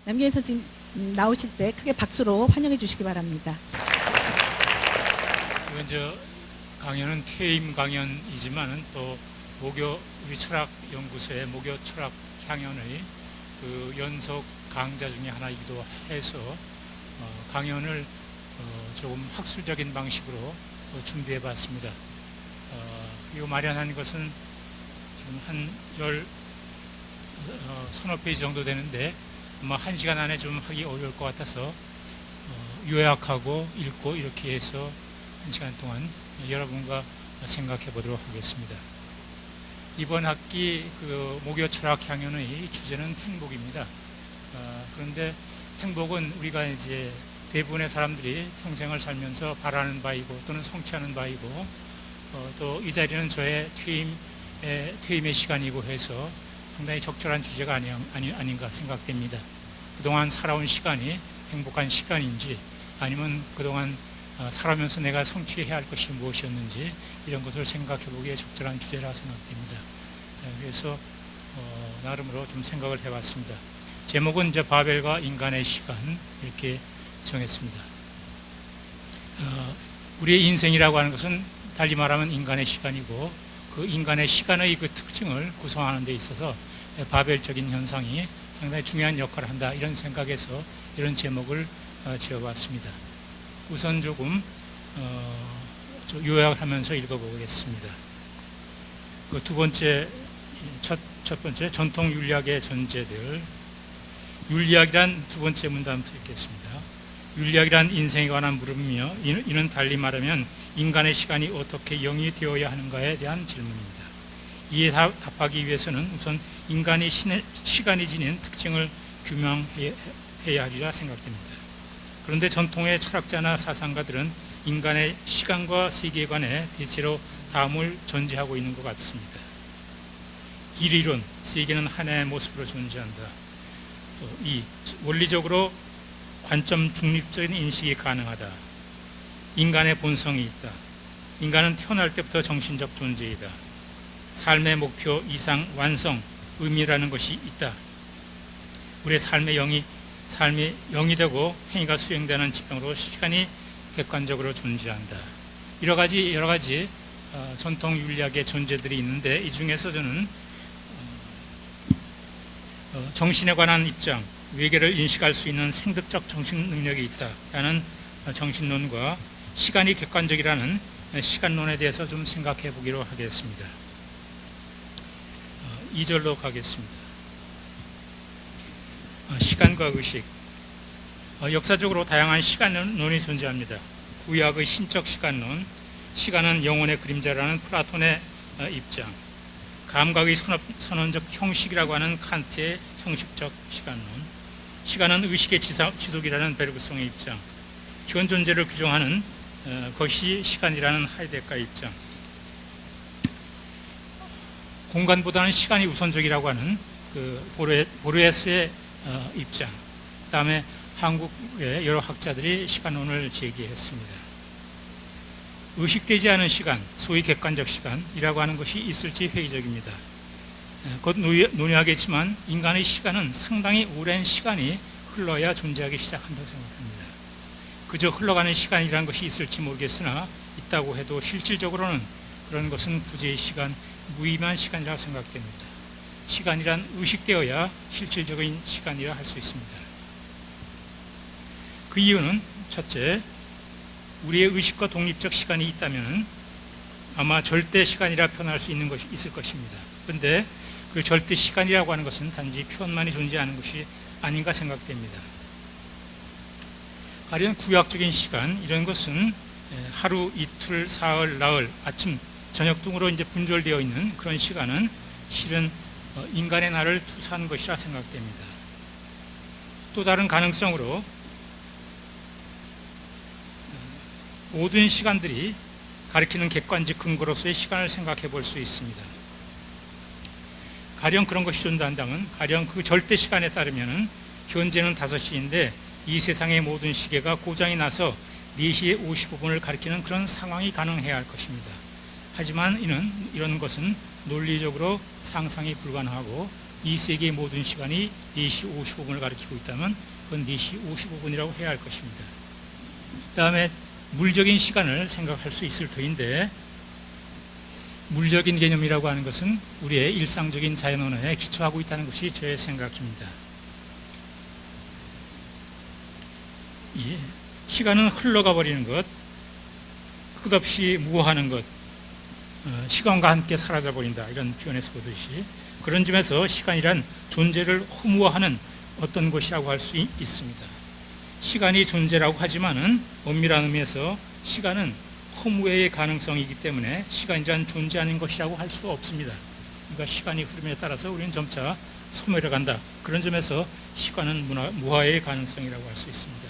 남경희 선생님 나오실 때 크게 박수로 환영해 주시기 바랍니다. 이건 강연은 퇴임 강연이지만은 또 우리 철학연구소의 목요 철학 향연의 그 연속 강좌 중에 하나이기도 해서 강연을 조금 학술적인 방식으로 준비해 봤습니다. 이거 마련한 것은 지금 한 서너 페이지 정도 되는데 아마 1시간 안에 좀 하기 어려울 것 같아서 요약하고 읽고 이렇게 해서 1시간 동안 여러분과 생각해 보도록 하겠습니다. 이번 학기 그 목요 철학 향연의 주제는 행복입니다. 그런데 행복은 우리가 이제 대부분의 사람들이 평생을 살면서 바라는 바이고 또는 성취하는 바이고 또 이 자리는 저의 퇴임의 시간이고 해서 상당히 적절한 주제가 아닌가 생각됩니다. 그동안 살아온 시간이 행복한 시간인지 아니면 그동안 살아면서 내가 성취해야 할 것이 무엇이었는지 이런 것을 생각해 보기에 적절한 주제라 생각됩니다. 그래서 나름으로 좀 생각을 해봤습니다. 제목은 이제 바벨과 인간의 시간 이렇게 정했습니다. 우리의 인생이라고 하는 것은 달리 말하면 인간의 시간이고 그 인간의 시간의 그 특징을 구성하는 데 있어서 바벨적인 현상이 상당히 중요한 역할을 한다 이런 생각에서 이런 제목을 지어봤습니다. 우선 조금 요약을 하면서 읽어보겠습니다. 그 두 번째, 첫 번째 전통 윤리학의 전제들. 윤리학이란 두 번째 문단부터 읽겠습니다. 윤리학이란 인생에 관한 물음이며 이는 달리 말하면 인간의 시간이 어떻게 영이 되어야 하는가에 대한 질문입니다. 이에 답하기 위해서는 우선 인간이 시간이 지닌 특징을 규명해야 하리라 생각됩니다. 그런데 전통의 철학자나 사상가들은 인간의 시간과 세계관에 대체로 다음을 전제하고 있는 것 같습니다. 일이론, 세계는 하나의 모습으로 존재한다. 또 원리적으로 관점 중립적인 인식이 가능하다. 인간의 본성이 있다. 인간은 태어날 때부터 정신적 존재이다. 삶의 목표, 이상, 완성, 의미라는 것이 있다. 우리의 삶의 영이 되고 행위가 수행되는 지평으로 시간이 객관적으로 존재한다. 여러 가지 전통 윤리학의 존재들이 있는데 이 중에서 저는 정신에 관한 입장, 외계를 인식할 수 있는 생득적 정신 능력이 있다라는 정신론과 시간이 객관적이라는 시간론에 대해서 좀 생각해 보기로 하겠습니다. 2절로 가겠습니다. 시간과 의식. 역사적으로 다양한 시간론이 존재합니다. 구약의 신적 시간론, 시간은 영혼의 그림자라는 플라톤의 입장, 감각의 선언적 형식이라고 하는 칸트의 형식적 시간론, 시간은 의식의 지속이라는 베르그송의 입장, 현 존재를 규정하는 것이 시간이라는 하이데거의 입장, 공간보다는 시간이 우선적이라고 하는 그 보르헤스의 입장, 그 다음에 한국의 여러 학자들이 시간론을 제기했습니다. 의식되지 않은 시간, 소위 객관적 시간이라고 하는 것이 있을지 회의적입니다. 곧 논의하겠지만 인간의 시간은 상당히 오랜 시간이 흘러야 존재하기 시작한다고 생각합니다. 그저 흘러가는 시간이라는 것이 있을지 모르겠으나 있다고 해도 실질적으로는 그런 것은 부재의 시간, 무의미한 시간이라고 생각됩니다. 시간이란 의식되어야 실질적인 시간이라 할 수 있습니다. 그 이유는 첫째, 우리의 의식과 독립적 시간이 있다면 아마 절대 시간이라 표현할 수 있을 것입니다. 그런데 그 절대 시간이라고 하는 것은 단지 표현만이 존재하는 것이 아닌가 생각됩니다. 가령 구약적인 시간 이런 것은 하루, 이틀, 사흘, 나흘, 아침, 저녁 등으로 이제 분절되어 있는 그런 시간은 실은 인간의 날을 투사한 것이라 생각됩니다. 또 다른 가능성으로 모든 시간들이 가리키는 객관적 근거로서의 시간을 생각해 볼 수 있습니다. 가령 그런 것이 존재한다면 가령 그 절대 시간에 따르면 현재는 5시인데 이 세상의 모든 시계가 고장이 나서 4시 55분을 가리키는 그런 상황이 가능해야 할 것입니다. 하지만 이런 것은 논리적으로 상상이 불가능하고 이 세계의 모든 시간이 4시 55분을 가리키고 있다면 그건 4시 55분이라고 해야 할 것입니다. 그 다음에 물적인 시간을 생각할 수 있을 터인데, 물적인 개념이라고 하는 것은 우리의 일상적인 자연 언어에 기초하고 있다는 것이 제 생각입니다. 시간은 흘러가 버리는 것, 끝없이 무어하는 것, 시간과 함께 사라져 버린다, 이런 표현에서 보듯이 그런 점에서 시간이란 존재를 허무화하는 어떤 것이라고 할 수 있습니다. 시간이 존재라고 하지만은 엄밀한 의미에서 시간은 허무의 가능성이기 때문에 시간이란 존재하는 것이라고 할 수 없습니다. 그러니까 시간이 흐름에 따라서 우리는 점차 소멸해 간다. 그런 점에서 시간은 무화의 가능성이라고 할 수 있습니다.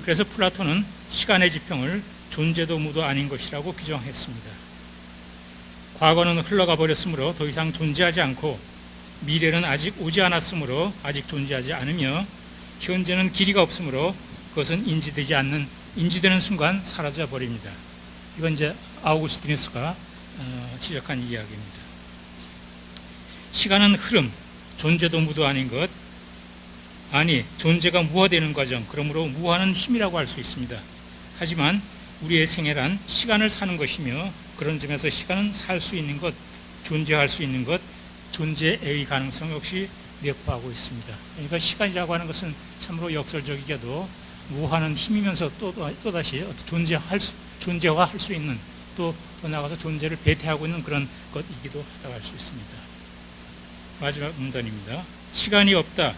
그래서 플라톤은 시간의 지평을 존재도 무도 아닌 것이라고 규정했습니다. 과거는 흘러가 버렸으므로 더 이상 존재하지 않고, 미래는 아직 오지 않았으므로 아직 존재하지 않으며, 현재는 길이가 없으므로 그것은 인지되는 순간 사라져 버립니다. 이건 이제 아우구스티누스가 지적한 이야기입니다. 시간은 흐름, 존재도 무도 아닌 것, 존재가 무화되는 과정, 그러므로 무화는 힘이라고 할 수 있습니다. 하지만 우리의 생애란 시간을 사는 것이며, 그런 점에서 시간은 살 수 있는 것, 존재할 수 있는 것, 존재의 가능성 역시 내포하고 있습니다. 그러니까 시간이라고 하는 것은 참으로 역설적이게도 무한한 힘이면서 또다시 존재화할 수 있는, 또 나아가서 존재를 배태하고 있는 그런 것이기도 하다고 할 수 있습니다. 마지막 문단입니다. 시간이 없다,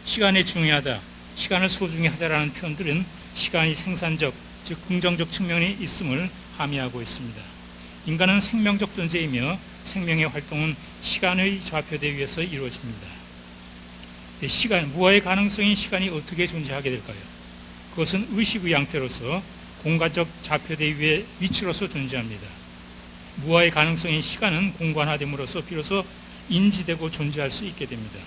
시간이 중요하다, 시간을 소중히 하자라는 표현들은 시간이 생산적, 즉 긍정적 측면이 있음을 함의하고 있습니다. 인간은 생명적 존재이며 생명의 활동은 시간의 좌표대 위에서 이루어집니다. 무아의 가능성인 시간이 어떻게 존재하게 될까요? 그것은 의식의 양태로서 공간적 좌표대 위의 위치로서 존재합니다. 무아의 가능성인 시간은 공간화됨으로써 비로소 인지되고 존재할 수 있게 됩니다.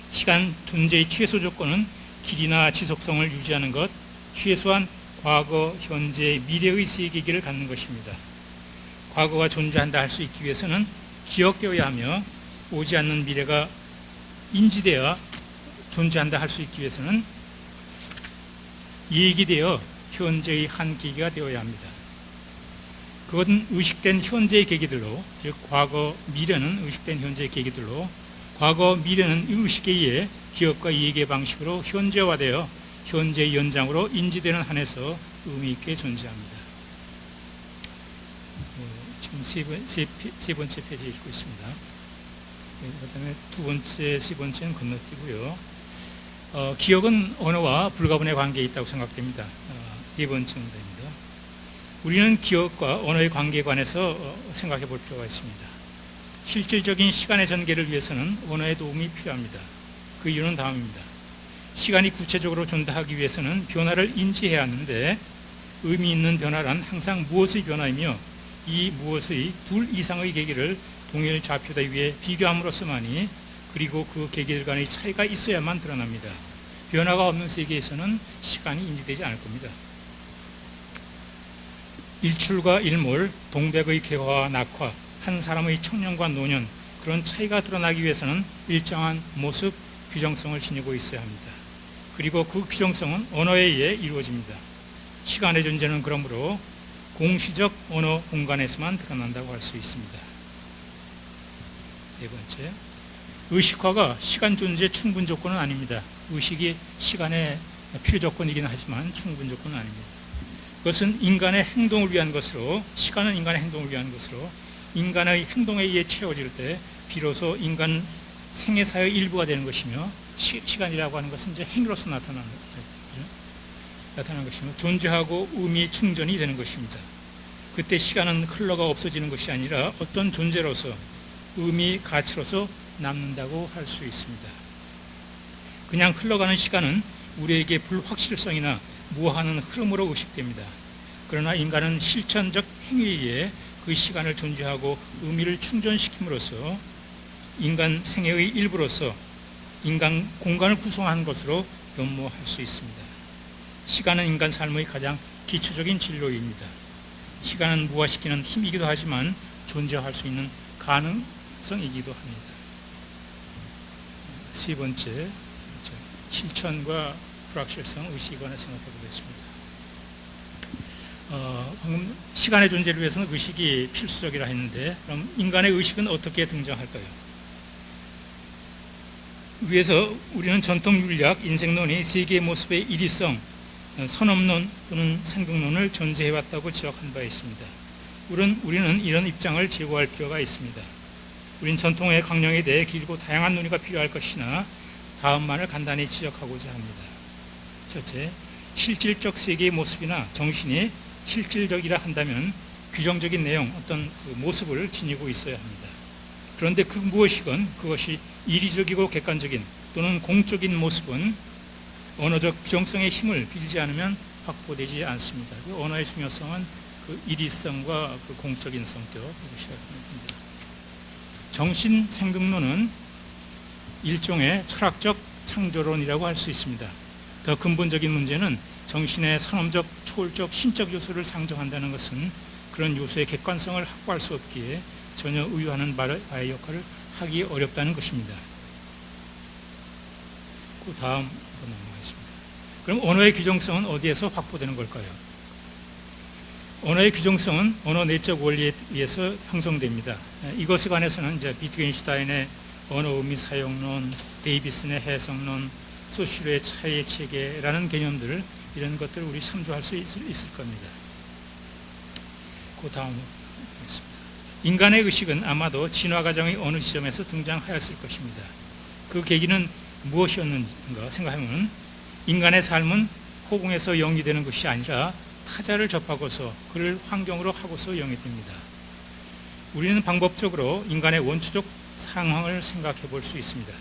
시간 존재의 최소 조건은 길이나 지속성을 유지하는 것, 최소한 과거, 현재, 미래의 세계기를 갖는 것입니다. 과거가 존재한다 할 수 있기 위해서는 기억되어야 하며, 오지 않는 미래가 인지되어 존재한다 할 수 있기 위해서는 얘기되어 현재의 한 계기가 되어야 합니다. 그것은 의식된 현재의 계기들로, 즉 과거, 미래는 의식된 현재의 계기들로, 과거, 미래는 의식에 의해 기억과 이해의 방식으로 현재화되어 현재의 연장으로 인지되는 한에서 의미 있게 존재합니다. 지금 세 번째 페이지 읽고 있습니다. 그 다음에 세 번째는 건너뛰고요. 기억은 언어와 불가분의 관계에 있다고 생각됩니다. 네 번째 문제입니다. 우리는 기억과 언어의 관계에 관해서 생각해 볼 필요가 있습니다. 실질적인 시간의 전개를 위해서는 언어의 도움이 필요합니다. 그 이유는 다음입니다. 시간이 구체적으로 존재하기 위해서는 변화를 인지해야 하는데, 의미 있는 변화란 항상 무엇의 변화이며, 이 무엇의 둘 이상의 계기를 동일 좌표대 위에 비교함으로써만이, 그리고 그 계기들 간의 차이가 있어야만 드러납니다. 변화가 없는 세계에서는 시간이 인지되지 않을 겁니다. 일출과 일몰, 동백의 개화와 낙화, 한 사람의 청년과 노년, 그런 차이가 드러나기 위해서는 일정한 모습, 규정성을 지니고 있어야 합니다. 그리고 그 규정성은 언어에 의해 이루어집니다. 시간의 존재는 그러므로 공시적 언어 공간에서만 드러난다고 할 수 있습니다. 네 번째, 의식화가 시간 존재의 충분 조건은 아닙니다. 의식이 시간의 필요 조건이긴 하지만 충분 조건은 아닙니다. 그것은 인간의 행동을 위한 것으로, 시간은 인간의 행동을 위한 것으로, 인간의 행동에 의해 채워질 때 비로소 인간 생애사의 일부가 되는 것이며, 시간이라고 하는 것은 이제 행위로서 나타나는 것이며, 존재하고 의미 충전이 되는 것입니다. 그때 시간은 흘러가 없어지는 것이 아니라 어떤 존재로서, 의미, 가치로서 남는다고 할 수 있습니다. 그냥 흘러가는 시간은 우리에게 불확실성이나 무한한 흐름으로 의식됩니다. 그러나 인간은 실천적 행위에 의해 그 시간을 존재하고 의미를 충전시킴으로써 인간 생애의 일부로서 인간 공간을 구성하는 것으로 변모할 수 있습니다. 시간은 인간 삶의 가장 기초적인 진로입니다. 시간은 무화시키는 힘이기도 하지만 존재할 수 있는 가능성이기도 합니다. 세 번째, 실천과 불확실성, 의식에 관해 생각해 보겠습니다. 방금 시간의 존재를 위해서는 의식이 필수적이라 했는데, 그럼 인간의 의식은 어떻게 등장할까요? 위에서 우리는 전통 윤리학, 인생론이 세계의 모습의 일위성, 선업론 또는 생동론을 존재해왔다고 지적한 바 있습니다. 우리는 이런 입장을 제고할 필요가 있습니다. 우린 전통의 강령에 대해 길고 다양한 논의가 필요할 것이나 다음만을 간단히 지적하고자 합니다. 첫째, 실질적 세계의 모습이나 정신이 실질적이라 한다면 규정적인 내용, 어떤 그 모습을 지니고 있어야 합니다. 그런데 그 무엇이건 그것이 이리적이고 객관적인 또는 공적인 모습은 언어적 규정성의 힘을 빌지 않으면 확보되지 않습니다. 그 언어의 중요성은 그 이리성과 그 공적인 성격, 이것이라고 합니다. 정신 생동론은 일종의 철학적 창조론이라고 할 수 있습니다. 더 근본적인 문제는 정신의 선험적, 초월적, 신적 요소를 상정한다는 것은 그런 요소의 객관성을 확보할 수 없기에 전혀 의유하는 바의 역할을 하기 어렵다는 것입니다. 그 다음 넘어가겠습니다. 그럼 언어의 규정성은 어디에서 확보되는 걸까요? 언어의 규정성은 언어 내적 원리에 의해서 형성됩니다. 이것에 관해서는 이제 비트겐슈타인의 언어 의미 사용론, 데이비슨의 해석론, 소슈르의 차이의 체계라는 개념들, 이런 것들을 우리 참조할 수 있을 겁니다. 그 다음 보겠습니다. 인간의 의식은 아마도 진화 과정의 어느 지점에서 등장하였을 것입니다. 그 계기는 무엇이었는가 생각하면 인간의 삶은 호궁에서 영이 되는 것이 아니라 타자를 접하고서 그를 환경으로 하고서 영이 됩니다. 우리는 방법적으로 인간의 원초적 상황을 생각해 볼 수 있습니다.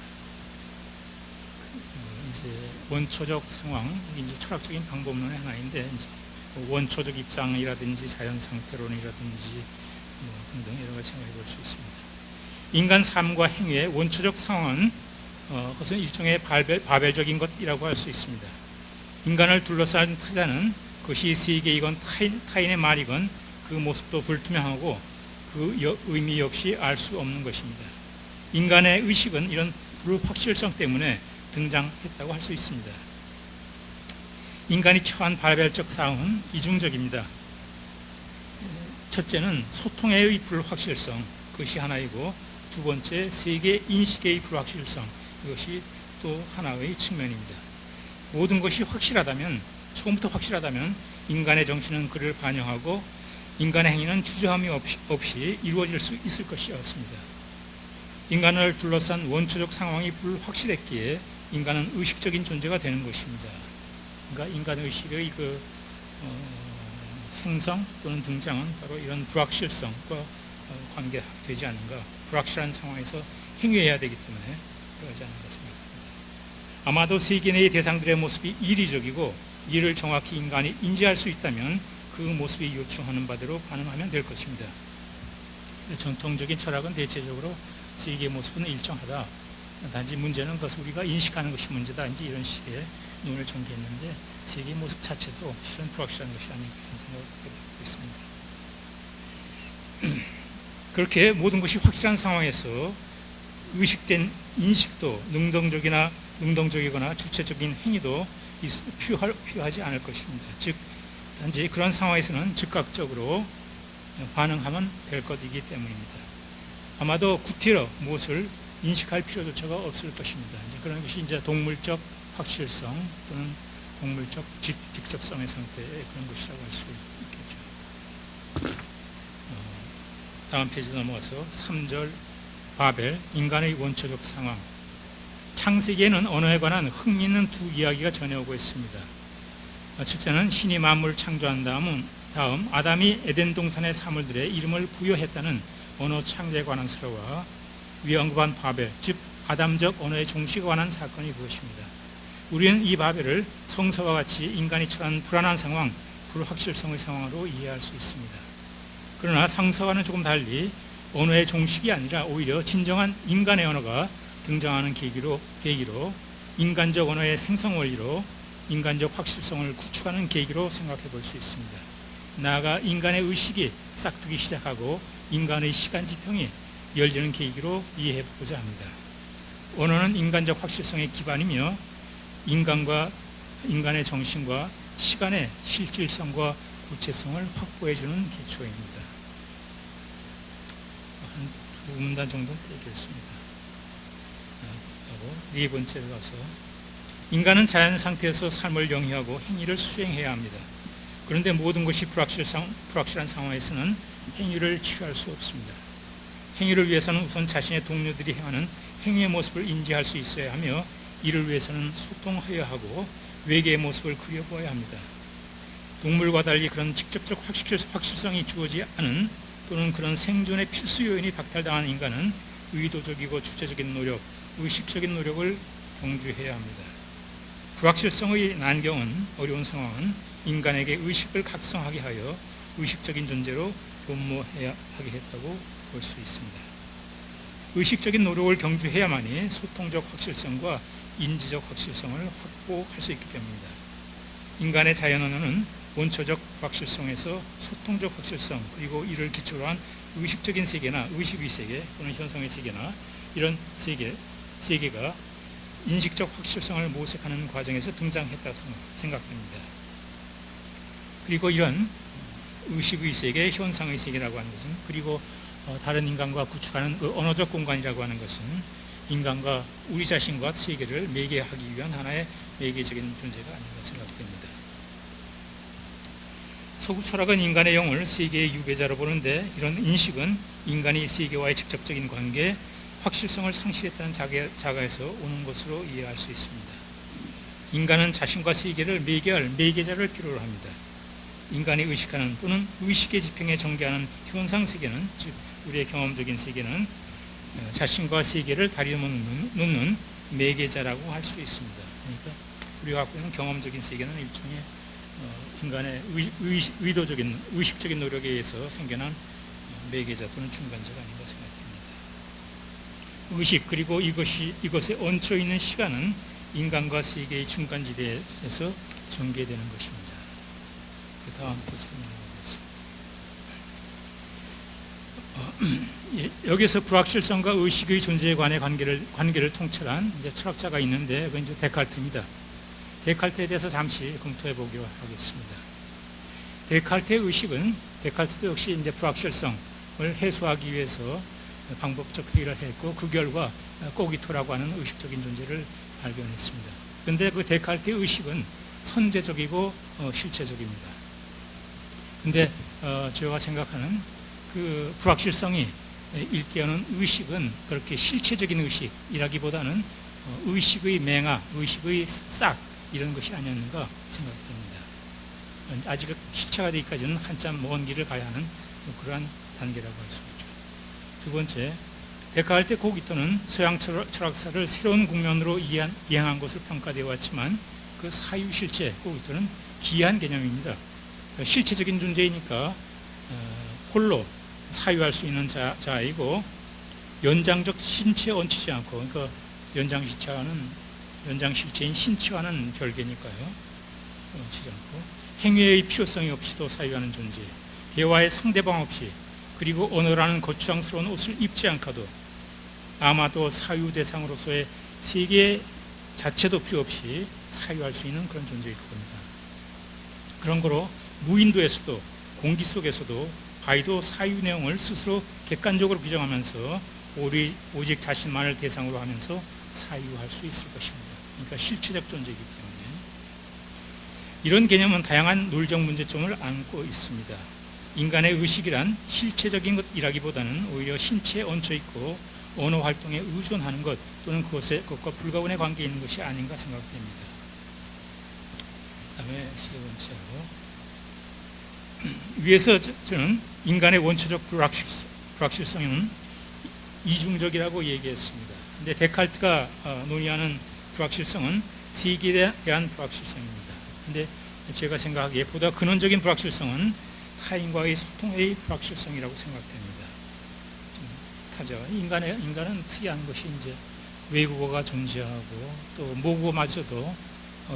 이제 원초적 상황, 이제 철학적인 방법론의 하나인데, 원초적 입장이라든지 자연 상태론이라든지 등등 여러 가지 생각해 볼 수 있습니다. 인간 삶과 행위의 원초적 상황은 그것은 일종의 바벨적인 것이라고 할 수 있습니다. 인간을 둘러싼 타자는 그것이 세계이건 타인의 말이건 그 모습도 불투명하고 그 의미 역시 알 수 없는 것입니다. 인간의 의식은 이런 불확실성 때문에 등장했다고 할 수 있습니다. 인간이 처한 바벨적 상황은 이중적입니다. 첫째는 소통의 불확실성, 그것이 하나이고, 두 번째 세계 인식의 불확실성, 이것이 또 하나의 측면입니다. 모든 것이 확실하다면, 처음부터 확실하다면 인간의 정신은 그를 반영하고 인간의 행위는 주저함이 없이 이루어질 수 있을 것이었습니다. 인간을 둘러싼 원초적 상황이 불확실했기에 인간은 의식적인 존재가 되는 것입니다. 그러니까 인간의식의 생성 또는 등장은 바로 이런 불확실성과 관계되지 않는가, 불확실한 상황에서 행위해야 되기 때문에 그러지 않는가 생각합니다. 아마도 세계 내의 대상들의 모습이 이리적이고 이를 정확히 인간이 인지할 수 있다면 그 모습이 요청하는 바대로 반응하면 될 것입니다. 전통적인 철학은 대체적으로 세계의 모습은 일정하다. 단지 문제는 그것을 우리가 인식하는 것이 문제다. 이제 이런 식의 논을 전개했는데 세계의 모습 자체도 실은 불확실한 것이 아닌가 생각을 하고 있습니다. 그렇게 모든 것이 확실한 상황에서 의식된 인식도 능동적이거나 주체적인 행위도 필요하지 않을 것입니다. 즉 단지 그런 상황에서는 즉각적으로 반응하면 될 것이기 때문입니다. 아마도 구태여 무엇을 인식할 필요조차가 없을 것입니다. 이제 그런 것이 이제 동물적 확실성 또는 동물적 직접성의 상태의 그런 것이라고 할 수 있겠죠. 다음 페이지 넘어가서 3절 바벨, 인간의 원초적 상황. 창세기에는 언어에 관한 흥미있는 두 이야기가 전해오고 있습니다. 첫째는 신이 만물을 창조한 다음 아담이 에덴 동산의 사물들의 이름을 부여했다는 언어 창조에 관한 설화와 위에 언급한 바벨, 즉 아담적 언어의 종식에 관한 사건이 그것입니다. 우리는 이 바벨을 성서와 같이 인간이 처한 불안한 상황, 불확실성의 상황으로 이해할 수 있습니다. 그러나 성서와는 조금 달리 언어의 종식이 아니라 오히려 진정한 인간의 언어가 등장하는 계기로 인간적 언어의 생성 원리로 인간적 확실성을 구축하는 계기로 생각해 볼 수 있습니다. 나아가 인간의 의식이 싹트기 시작하고 인간의 시간 지평이 열리는 계기로 이해해 보고자 합니다. 언어는 인간적 확실성의 기반이며 인간의 정신과 시간의 실질성과 구체성을 확보해주는 기초입니다. 한 두 문단 정도는 떼겠습니다. 네 번째로 가서 인간은 자연 상태에서 삶을 영위하고 행위를 수행해야 합니다. 그런데 모든 것이 불확실한 상황에서는 행위를 취할 수 없습니다. 행위를 위해서는 우선 자신의 동료들이 행하는 행위의 모습을 인지할 수 있어야 하며 이를 위해서는 소통해야 하고 외계의 모습을 그려보아야 합니다. 동물과 달리 그런 직접적 확실성이 주어지지 않은 또는 그런 생존의 필수 요인이 박탈당한 인간은 의도적이고 주체적인 노력, 의식적인 노력을 경주해야 합니다. 불확실성의 난경은 어려운 상황은 인간에게 의식을 각성하게 하여 의식적인 존재로 변모하게 했다고 볼 수 있습니다. 의식적인 노력을 경주해야만이 소통적 확실성과 인지적 확실성을 확보할 수 있기 때문입니다. 인간의 자연 언어는 원초적 불확실성에서 소통적 확실성 그리고 이를 기초로 한 의식적인 세계나 의식의 세계 또는 현상의 세계나 이런 세계가 인식적 확실성을 모색하는 과정에서 등장했다고 생각됩니다. 그리고 이런 의식의 세계, 현상의 세계라고 하는 것은 그리고 다른 인간과 구축하는 그 언어적 공간이라고 하는 것은 인간과 우리 자신과 세계를 매개하기 위한 하나의 매개적인 존재가 아닌가 생각됩니다. 서구 철학은 인간의 영을 세계의 유배자로 보는데 이런 인식은 인간이 세계와의 직접적인 관계, 확실성을 상실했다는 자가에서 오는 것으로 이해할 수 있습니다. 인간은 자신과 세계를 매개할 매개자를 필요로 합니다. 인간이 의식하는 또는 의식의 지평에 전개하는 현상 세계는 즉 우리의 경험적인 세계는 자신과 세계를 다리 놓는 매개자라고 할 수 있습니다. 그러니까 우리가 갖고 있는 경험적인 세계는 일종의 인간의 의도적인 의식적인 노력에 의해서 생겨난 매개자 또는 중간자가 아닌가 생각됩니다. 의식 그리고 이것에 얹혀 있는 시간은 인간과 세계의 중간지대에서 전개되는 것입니다. 그 다음부터 설명하겠습니다. 여기서 불확실성과 의식의 존재에 관해 관계를 통찰한 철학자가 있는데 그건 이제 데카르트입니다. 데카르트에 대해서 잠시 검토해 보기로 하겠습니다. 데카르트의 의식은 데카르트도 역시 이제 불확실성을 해소하기 위해서 방법적 회의를 했고 그 결과 꼬기토라고 하는 의식적인 존재를 발견했습니다. 그런데 그 데카르트의 의식은 선제적이고 실체적입니다. 근데 제가 생각하는 그 불확실성이 일깨우는 의식은 그렇게 실체적인 의식이라기보다는 의식의 맹아, 의식의 싹 이런 것이 아니었는가 생각됩니다. 아직 실체가 되기까지는 한참 먼 길을 가야 하는 그러한 단계라고 할 수 있죠. 두 번째, 데카르트 코기토는 서양 철학사를 새로운 국면으로 이해한 것을 평가되어 왔지만 그 사유실체 코기토는 기이한 개념입니다. 실체적인 존재이니까 홀로 사유할 수 있는 자이고 연장적 신체에 얹히지 않고 그러니까 연장실체인 신체와는 별개니까요. 얹히지 않고 행위의 필요성이 없이도 사유하는 존재, 대화의 상대방 없이 그리고 언어라는 거추장스러운 옷을 입지 않고도 아마도 사유 대상으로서의 세계 자체도 필요 없이 사유할 수 있는 그런 존재일 겁니다. 그런 거로 무인도에서도 공기 속에서도 바위도 사유 내용을 스스로 객관적으로 규정하면서 오직 자신만을 대상으로 하면서 사유할 수 있을 것입니다. 그러니까 실체적 존재이기 때문에 이런 개념은 다양한 논리적 문제점을 안고 있습니다. 인간의 의식이란 실체적인 것이라기보다는 오히려 신체에 얹혀있고 언어 활동에 의존하는 것 또는 그것과 불가분의 관계에 있는 것이 아닌가 생각됩니다. 그 다음에 세 번째로 위에서 저는 인간의 원초적 불확실성은 이중적이라고 얘기했습니다. 근데 데카르트가 논의하는 불확실성은 세계에 대한 불확실성입니다. 근데 제가 생각하기에 보다 근원적인 불확실성은 타인과의 소통의 불확실성이라고 생각됩니다. 타자가 인간은 특이한 것이 이제 외국어가 존재하고 또 모국어마저도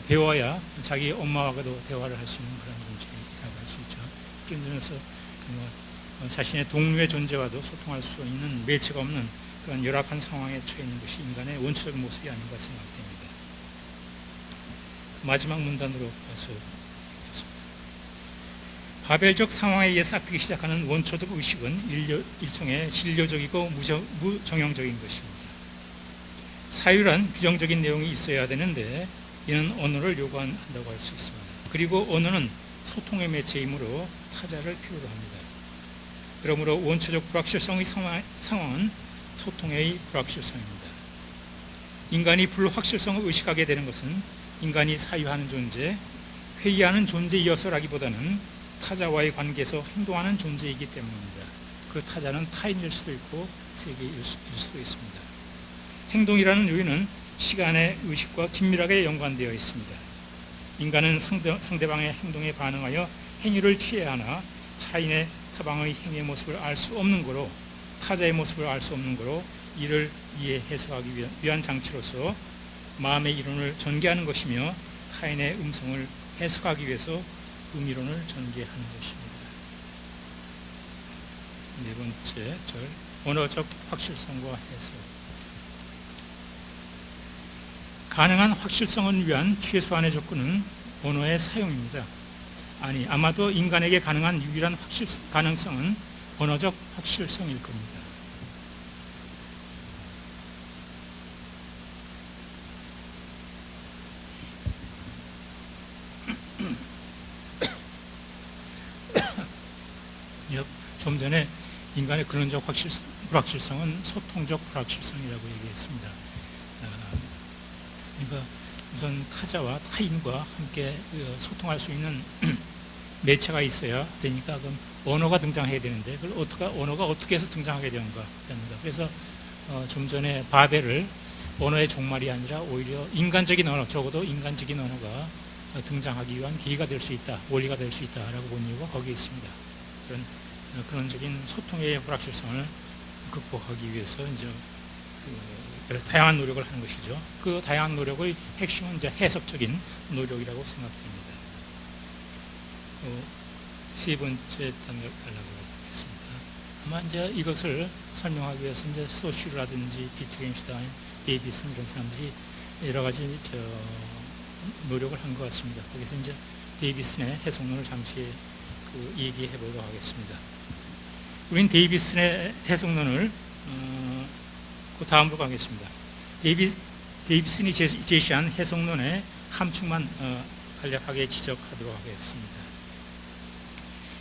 배워야 자기 엄마와도 대화를 할 수 있는 그런 존재라고 할 수 있죠. 그런 점에서 자신의 동료의 존재와도 소통할 수 있는 매체가 없는 그런 열악한 상황에 처해 있는 것이 인간의 원초적 모습이 아닌가 생각됩니다. 마지막 문단으로 가서 바벨적 상황에 의해 싹트기 시작하는 원초적 의식은 일종의 진료적이고 무정형적인 것입니다. 사유란 규정적인 내용이 있어야 되는데 이는 언어를 요구한다고 할 수 있습니다. 그리고 언어는 소통의 매체이므로 타자를 필요로 합니다. 그러므로 원초적 불확실성의 상황은 소통의 불확실성입니다. 인간이 불확실성을 의식하게 되는 것은 인간이 사유하는 존재, 회의하는 존재이어서라기보다는 타자와의 관계에서 행동하는 존재이기 때문입니다. 그 타자는 타인일 수도 있고 세계일 수도 있습니다. 행동이라는 요인은 시간의 의식과 긴밀하게 연관되어 있습니다. 인간은 상대방의 행동에 반응하여 행위를 취해야 하나 타방의 행위의 모습을 알 수 없는 거로 타자의 모습을 알 수 없는 거로 이를 해석하기 위한 장치로서 마음의 이론을 전개하는 것이며 타인의 음성을 해석하기 위해서 의미론을 전개하는 것입니다. 네 번째 절, 언어적 확실성과 해석. 가능한 확실성을 위한 최소한의 조건은 언어의 사용입니다. 아마도 인간에게 가능한 유일한 가능성은 언어적 확실성일 겁니다. 좀 전에 인간의 근원적 불확실성은 소통적 불확실성이라고 얘기했습니다. 그러니까 우선 타자와 타인과 함께 소통할 수 있는 매체가 있어야 되니까 그럼 언어가 등장해야 되는데 그걸 언어가 어떻게 해서 등장하게 되는가. 그래서 좀 전에 바벨을 언어의 종말이 아니라 오히려 인간적인 언어, 적어도 인간적인 언어가 등장하기 위한 계기가 될 수 있다, 원리가 될 수 있다라고 본 이유가 거기에 있습니다. 그런 근원적인 소통의 불확실성을 극복하기 위해서 이제 다양한 노력을 하는 것이죠. 그 다양한 노력의 핵심은 이제 해석적인 노력이라고 생각됩니다. 세 번째 단락 달라고 하겠습니다. 아마 이제 이것을 설명하기 위해서 이제 소슈라든지 비트겐슈타인, 데이비슨 이런 사람들이 여러 가지 노력을 한 것 같습니다. 거기서 이제 데이비슨의 해석론을 잠시 얘기해 보도록 하겠습니다. 우린 데이비슨의 해석론을 그 다음으로 가겠습니다. 데이비슨이 제시한 해석론의 함축만 간략하게 지적하도록 하겠습니다.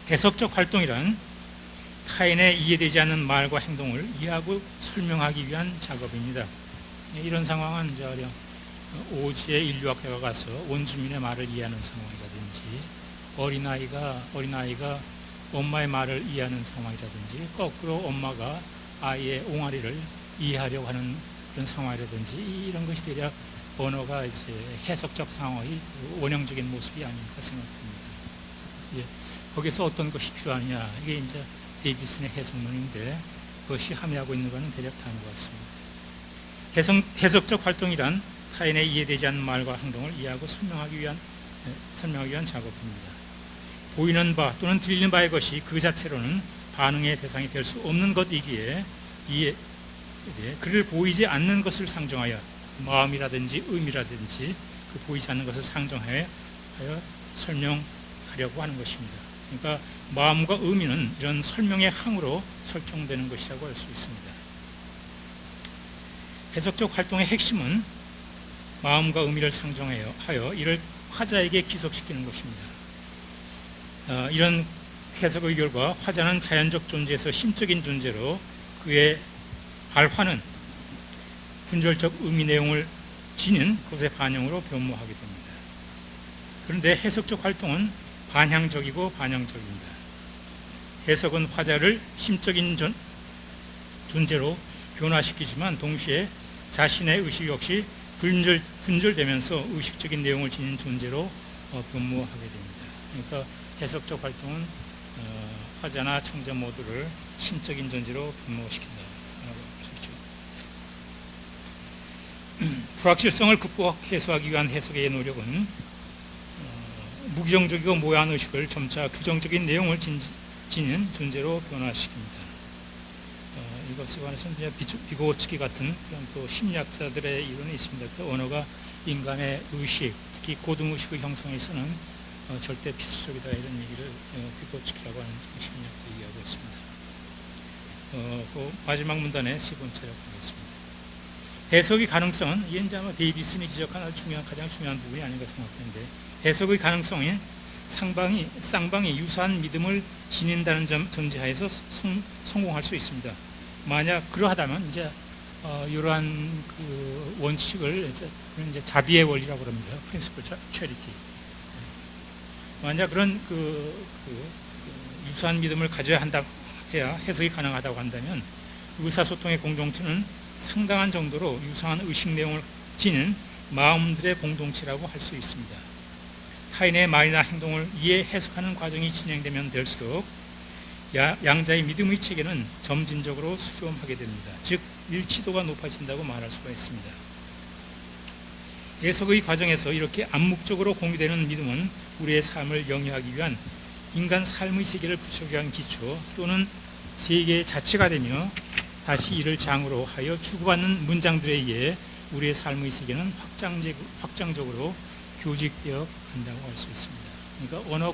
해석적 활동이란 타인의 이해되지 않는 말과 행동을 이해하고 설명하기 위한 작업입니다. 이런 상황은 이제 오지의 인류학회가 가서 원주민의 말을 이해하는 상황이라든지 어린아이가 엄마의 말을 이해하는 상황이라든지 거꾸로 엄마가 아이의 옹알이를 이해하려고 하는 그런 상황이라든지 이런 것이 대략 언어가 이제 해석적 상황의 원형적인 모습이 아닌가 생각됩니다. 예, 거기서 어떤 것이 필요하냐 이게 이제 데이비슨의 해석론인데 그것이 함의하고 있는 것은 대략 다른 것 같습니다. 해석적 활동이란 타인의 이해되지 않는 말과 행동을 이해하고 설명하기 위한 작업입니다. 보이는 바 또는 들리는 바의 것이 그 자체로는 반응의 대상이 될 수 없는 것이기에 그를 보이지 않는 것을 상정하여 마음이라든지 의미라든지 그 보이지 않는 것을 상정하여 설명하려고 하는 것입니다. 그러니까 마음과 의미는 이런 설명의 항으로 설정되는 것이라고 할 수 있습니다. 해석적 활동의 핵심은 마음과 의미를 상정하여 이를 화자에게 기속시키는 것입니다. 이런 해석의 결과 화자는 자연적 존재에서 심적인 존재로 그의 발화는 분절적 의미 내용을 지닌 것의 반영으로 변모하게 됩니다. 그런데 해석적 활동은 반향적이고 반영적입니다. 해석은 화자를 심적인 존재로 변화시키지만 동시에 자신의 의식 역시 분절되면서 의식적인 내용을 지닌 존재로 변모하게 됩니다. 그러니까 해석적 활동은 화자나 청자 모두를 심적인 존재로 변모시킨다라고 할 수 있죠. 불확실성을 극복 해소하기 위한 해석의 노력은 무규정적이고 모호한 의식을 점차 규정적인 내용을 지닌 존재로 변화시킵니다. 이것에 관해서 이제 비고츠키 같은 그런 또 심리학자들의 이론이 있습니다. 그 언어가 인간의 의식, 특히 고등의식의 형성에서는 절대 필수적이다, 이런 얘기를 비고츠키라고 하는 심리학도 얘기하고 있습니다. 그 마지막 문단의 세 번째로 보겠습니다. 해석의 가능성은, 이게 이제 아마 데이비슨이 지적한 가장 중요한 부분이 아닌가 생각되는데, 해석의 가능성인 쌍방이 유사한 믿음을 지닌다는 점 전제하에서 성공할 수 있습니다. 만약 그러하다면 이제 이러한 그 원칙을 이제 자비의 원리라고 합니다. Principle Charity. 만약 그런 유사한 믿음을 가져야 한다 해야 해석이 가능하다고 한다면, 의사소통의 공동체는 상당한 정도로 유사한 의식 내용을 지닌 마음들의 공동체라고 할 수 있습니다. 타인의 말이나 행동을 이해 해석하는 과정이 진행되면 될수록 양자의 믿음의 체계는 점진적으로 수렴하게 됩니다. 즉 일치도가 높아진다고 말할 수가 있습니다. 해석의 과정에서 이렇게 암묵적으로 공유되는 믿음은 우리의 삶을 영위하기 위한 인간 삶의 세계를 구축하기 위한 기초 또는 세계의 자체가 되며, 다시 이를 장으로 하여 주고받는 문장들에 의해 우리의 삶의 세계는 확장적으로 교직되어 간다고 할 수 있습니다. 그러니까 언어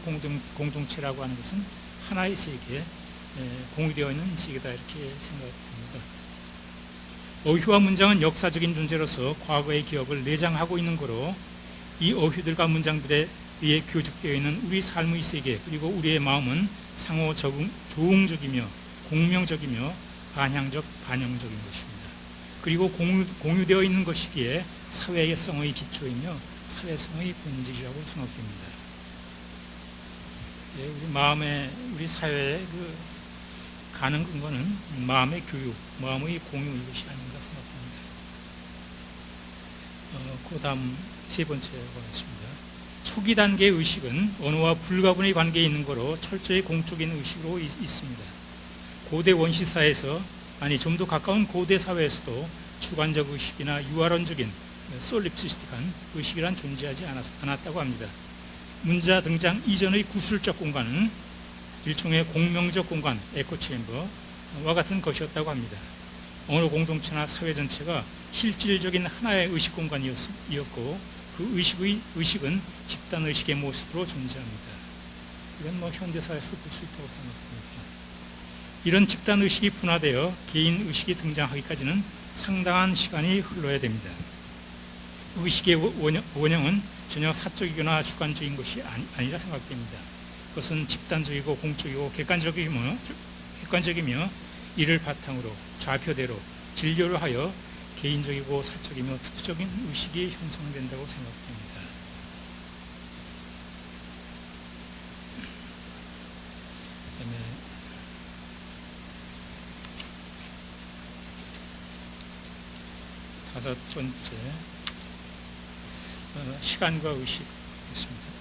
공동체라고 하는 것은 하나의 세계, 공유되어 있는 세계다, 이렇게 생각합니다. 어휘와 문장은 역사적인 존재로서 과거의 기억을 내장하고 있는 거로, 이 어휘들과 문장들에 의해 교직되어 있는 우리 삶의 세계 그리고 우리의 마음은 상호 조응적이며 공명적이며 반영적인 것입니다. 그리고 공유되어 있는 것이기에 사회성의 기초이며 사회성의 본질이라고 생각됩니다. 우리 사회의 그 가는 근거는 마음의 교육, 마음의 공유, 이것이 아닌가 생각합니다. 그 다음 세 번째 보겠습니다. 초기 단계의 의식은 언어와 불가분의 관계에 있는 거로 철저히 공적인 의식으로 있습니다. 고대 원시사에서, 좀 더 가까운 고대 사회에서도 주관적 의식이나 유아론적인 솔립시스틱한 의식이란 존재하지 않았다고 합니다. 문자 등장 이전의 구술적 공간은 일종의 공명적 공간, 에코체인버와 같은 것이었다고 합니다. 언어 공동체나 사회 전체가 실질적인 하나의 의식 공간이었고, 그 의식은 집단의식의 모습으로 존재합니다. 이건 현대사에서도 볼 수 있다고 생각합니다. 이런 집단의식이 분화되어 개인의식이 등장하기까지는 상당한 시간이 흘러야 됩니다. 의식의 원형은 전혀 사적이거나 주관적인 것이 아니라 생각됩니다. 그것은 집단적이고 공적이고 객관적이며 이를 바탕으로 좌표대로 진료를 하여 개인적이고 사적이며 특수적인 의식이 형성된다고 생각됩니다. 그다음에 다섯 번째, 시간과 의식입니다.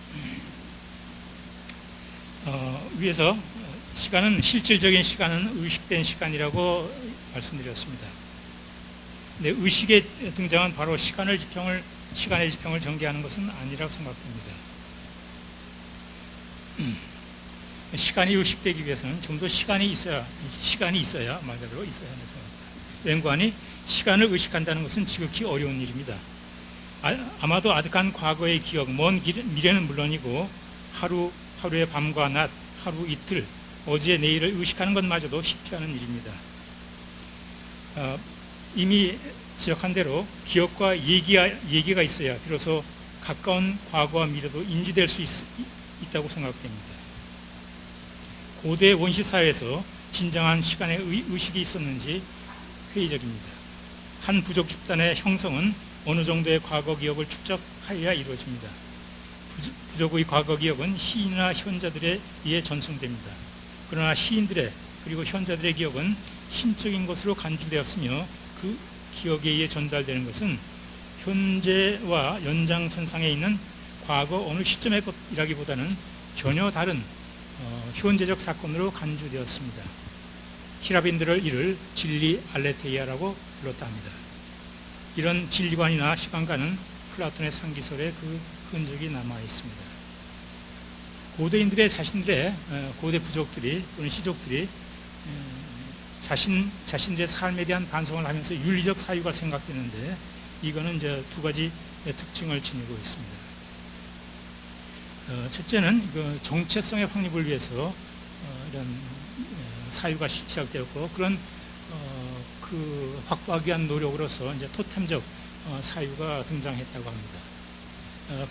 위에서 실질적인 시간은 의식된 시간이라고 말씀드렸습니다. 근데 의식의 등장은 바로 시간의 지평을 전개하는 것은 아니라고 생각됩니다. 시간이 의식되기 위해서는 좀 더 시간이 있어야 말 그대로 있어야 한다고 생각합니다. 연구관이 시간을 의식한다는 것은 지극히 어려운 일입니다. 아마도 아득한 과거의 기억, 먼 미래는 물론이고 하루의 밤과 낮, 하루 이틀, 어제 내일을 의식하는 것마저도 쉽지 않은 일입니다. 이미 지적한 대로 기억과 얘기가 있어야 비로소 가까운 과거와 미래도 인지될 수 있다고 생각됩니다. 고대 원시사회에서 진정한 시간의 의식이 있었는지 회의적입니다. 한 부족 집단의 형성은 어느 정도의 과거 기억을 축적하여야 이루어집니다. 부족의 과거 기억은 시인이나 현자들에 의해 전송됩니다. 그러나 시인들의 그리고 현자들의 기억은 신적인 것으로 간주되었으며, 그 기억에 의해 전달되는 것은 현재와 연장선상에 있는 과거 어느 시점의 것이라기보다는 전혀 다른 현재적 사건으로 간주되었습니다. 히라빈들을 이를 진리 알레테이아라고 불렀다 합니다. 이런 진리관이나 시간관은 플라톤의 상기설에 그 흔적이 남아 있습니다. 고대인들의 자신들의 고대 부족들이 또는 시족들이 자신들의 삶에 대한 반성을 하면서 윤리적 사유가 생각되는데 이거는 이제 두 가지 특징을 지니고 있습니다. 첫째는 그 정체성의 확립을 위해서 이런 사유가 시작되었고 그런 그 확보하기 위한 노력으로서 이제 토템적 사유가 등장했다고 합니다.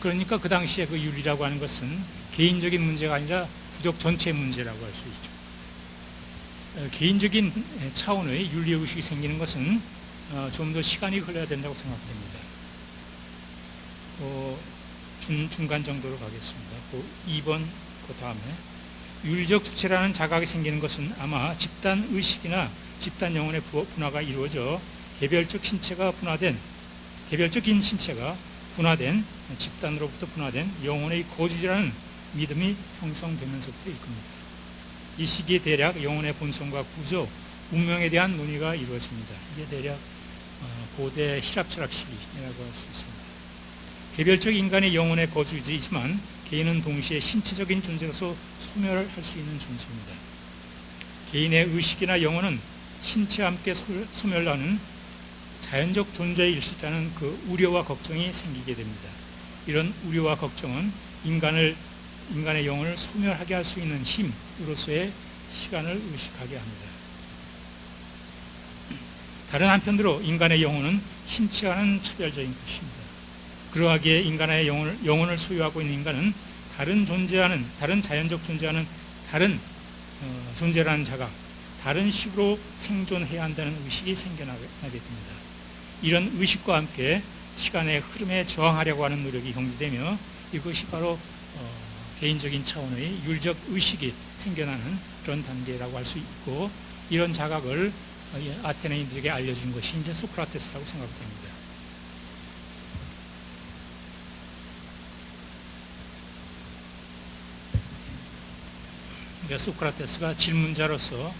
그러니까 그 당시에 그 윤리라고 하는 것은 개인적인 문제가 아니라 부족 전체 문제라고 할 수 있죠. 개인적인 차원의 윤리의식이 생기는 것은 좀 더 시간이 흘러야 된다고 생각됩니다. 중간 정도로 가겠습니다. 2번 그 다음에 윤리적 주체라는 자각이 생기는 것은 아마 집단 의식이나 집단 영혼의 분화가 이루어져 개별적인 신체가 분화된 집단으로부터 분화된 영혼의 거주지라는 믿음이 형성되면서부터일 겁니다. 이 시기에 대략 영혼의 본성과 구조, 운명에 대한 논의가 이루어집니다. 이게 대략 고대 히랍 철학 시기라고 할 수 있습니다. 개별적 인간의 영혼의 거주지이지만 개인은 동시에 신체적인 존재로서 소멸할 수 있는 존재입니다. 개인의 의식이나 영혼은 신체와 함께 소멸하는 자연적 존재일 수 있다는 그 우려와 걱정이 생기게 됩니다. 이런 우려와 걱정은 인간의 영혼을 소멸하게 할 수 있는 힘으로서의 시간을 의식하게 합니다. 다른 한편으로 인간의 영혼은 신체와는 차별적인 것입니다. 그러하기에 인간의 영혼을 소유하고 있는 인간은 다른 자연적 존재와는 다른 존재라는 자각, 다른 식으로 생존해야 한다는 의식이 생겨나게 됩니다. 이런 의식과 함께 시간의 흐름에 저항하려고 하는 노력이 경주되며 이것이 바로 개인적인 차원의 윤리적 의식이 생겨나는 그런 단계라고 할 수 있고, 이런 자각을 아테네인들에게 알려준 것이 이제 소크라테스라고 생각됩니다. 그러니까 소크라테스가 질문자로서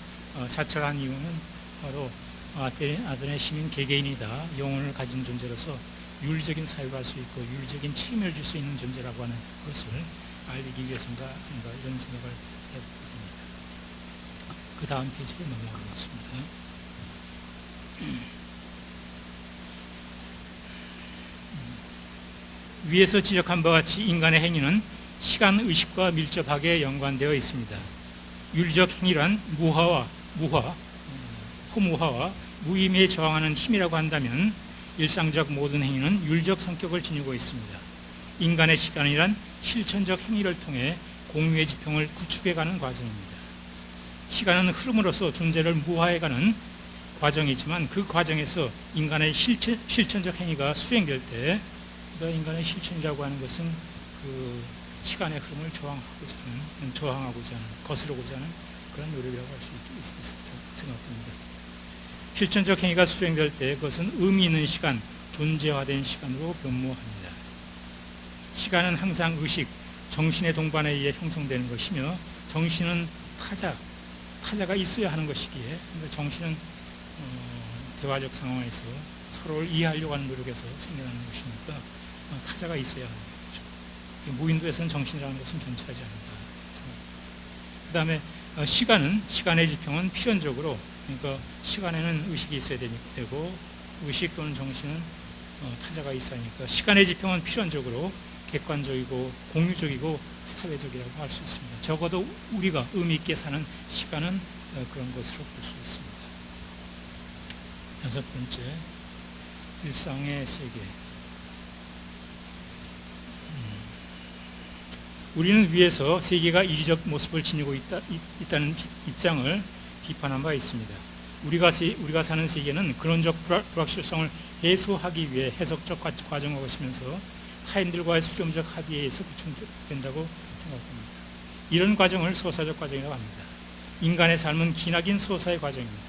자철한 이유는 바로 아테네 시민 개개인이다 영혼을 가진 존재로서 윤리적인 사유가 할 수 있고 윤리적인 책임을 질 수 있는 존재라고 하는 것을 알리기 위해서인가 이런 생각을 해봅니다. 그 다음 페이지로 넘어가겠습니다. 위에서 지적한 바와 같이 인간의 행위는 시간의식과 밀접하게 연관되어 있습니다. 윤리적 행위란 후무화와 무의미에 저항하는 힘이라고 한다면 일상적 모든 행위는 윤리적 성격을 지니고 있습니다. 인간의 시간이란 실천적 행위를 통해 공유의 지평을 구축해가는 과정입니다. 시간은 흐름으로서 존재를 무화해가는 과정이지만 그 과정에서 인간의 실천적 행위가 수행될 때 인간의 실천이라고 하는 것은 그 시간의 흐름을 저항하고자 하는 거스르고자 하는 그런 노력이라고 할 수 있다고 생각합니다. 실천적 행위가 수행될 때 그것은 의미 있는 시간, 존재화된 시간으로 변모합니다. 시간은 항상 의식, 정신의 동반에 의해 형성되는 것이며 정신은 타자가 있어야 하는 것이기에 그러니까 정신은 대화적 상황에서 서로를 이해하려고 하는 노력에서 생겨나는 것이니까 타자가 있어야 하는 거죠. 무인도에서는 정신이라는 것은 존재하지 않는다. 그 다음에 시간의 지평은 필연적으로, 그러니까 시간에는 의식이 있어야 되고 의식 또는 정신은 타자가 있어야 하니까 시간의 지평은 필연적으로 객관적이고 공유적이고 사회적이라고 할 수 있습니다. 적어도 우리가 의미 있게 사는 시간은 그런 것으로 볼 수 있습니다. 여섯 번째, 일상의 세계. 우리는 위에서 세계가 이리적 모습을 지니고 있다는 입장을 비판한 바 있습니다. 우리가 사는 세계는 근원적 불확실성을 해소하기 위해 해석적 과정을 거치면서 타인들과의 수렴적 합의에 의해서 구축된다고 생각합니다. 이런 과정을 소사적 과정이라고 합니다. 인간의 삶은 기나긴 소사의 과정입니다.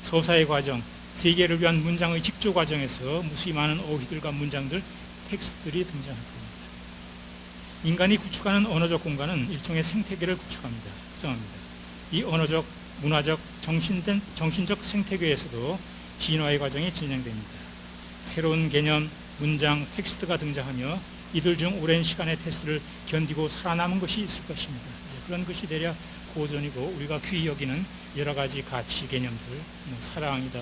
소사의 과정, 세계를 위한 문장의 직조 과정에서 무수히 많은 어휘들과 문장들, 텍스트들이 등장할 겁니다. 인간이 구축하는 언어적 공간은 일종의 생태계를 구축합니다. 이 언어적, 문화적, 정신적 생태계에서도 진화의 과정이 진행됩니다. 새로운 개념, 문장, 텍스트가 등장하며 이들 중 오랜 시간의 테스트를 견디고 살아남은 것이 있을 것입니다. 그런 것이 대략 고전이고 우리가 귀히 여기는 여러 가지 가치 개념들, 사랑이다,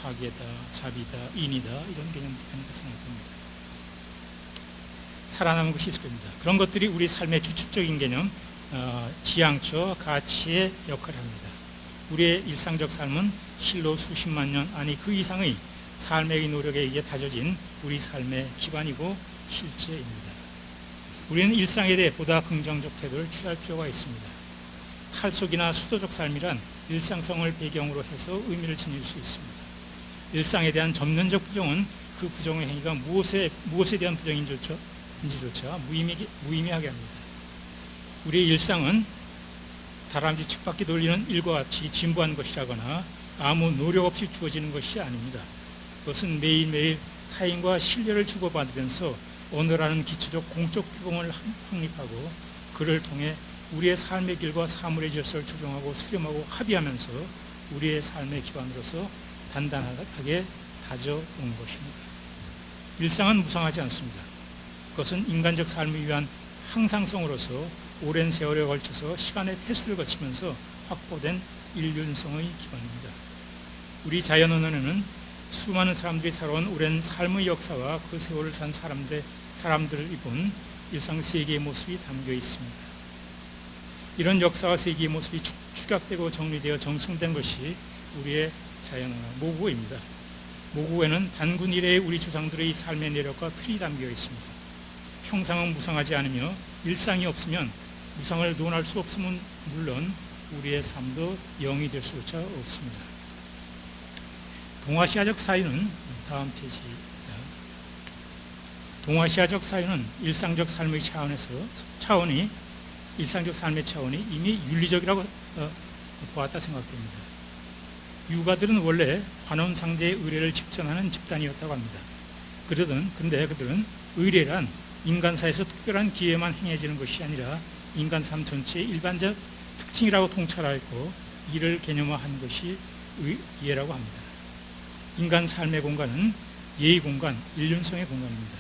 학예다, 자비다, 인이다 이런 개념들이 아닐까 생각합니다. 살아남은 것이 있을 겁니다. 그런 것들이 우리 삶의 주축적인 개념, 지향처, 가치의 역할을 합니다. 우리의 일상적 삶은 실로 수십만 년, 아니 그 이상의 삶의 노력에 의해 다져진 우리 삶의 기반이고 실제입니다. 우리는 일상에 대해 보다 긍정적 태도를 취할 필요가 있습니다. 탈속이나 수도적 삶이란 일상성을 배경으로 해서 의미를 지닐 수 있습니다. 일상에 대한 전면적 부정은 그 부정의 행위가 무엇에 대한 부정인지조차 무의미하게 합니다. 우리의 일상은 다람쥐 쳇바퀴 돌리는 일과 같이 진부한 것이라거나 아무 노력 없이 주어지는 것이 아닙니다. 그것은 매일매일 타인과 신뢰를 주고받으면서 언어라는 기초적 공적 규범을 확립하고 그를 통해 우리의 삶의 길과 사물의 질서를 조정하고 수렴하고 합의하면서 우리의 삶의 기반으로서 단단하게 다져온 것입니다. 일상은 무상하지 않습니다. 그것은 인간적 삶을 위한 항상성으로서 오랜 세월에 걸쳐서 시간의 테스트를 거치면서 확보된 인륜성의 기반입니다. 우리 자연 언어에는 수많은 사람들이 살아온 오랜 삶의 역사와 그 세월을 산 사람들을 입은 일상 세계의 모습이 담겨 있습니다. 이런 역사와 세계의 모습이 축약되고 정리되어 정승된 것이 우리의 자연 언어 모국어입니다. 모국어에는 단군 이래의 우리 조상들의 삶의 내력과 틀이 담겨 있습니다. 평상은 무상하지 않으며 일상이 없으면 무상을 논할 수 없으면 물론 우리의 삶도 영이 될 수조차 없습니다. 동아시아적 사회는 다음 페이지입니다. 동아시아적 사회는 일상적 삶의 차원이 이미 윤리적이라고 보았다 생각됩니다. 유가들은 원래 관원상제의 의례를 집전하는 집단이었다고 합니다. 근데 그들은 의례란 인간사에서 특별한 기회만 행해지는 것이 아니라 인간 삶 전체의 일반적 특징이라고 통찰하였고 이를 개념화한 것이 예라고 합니다. 인간 삶의 공간은 예의 공간, 인륜성의 공간입니다.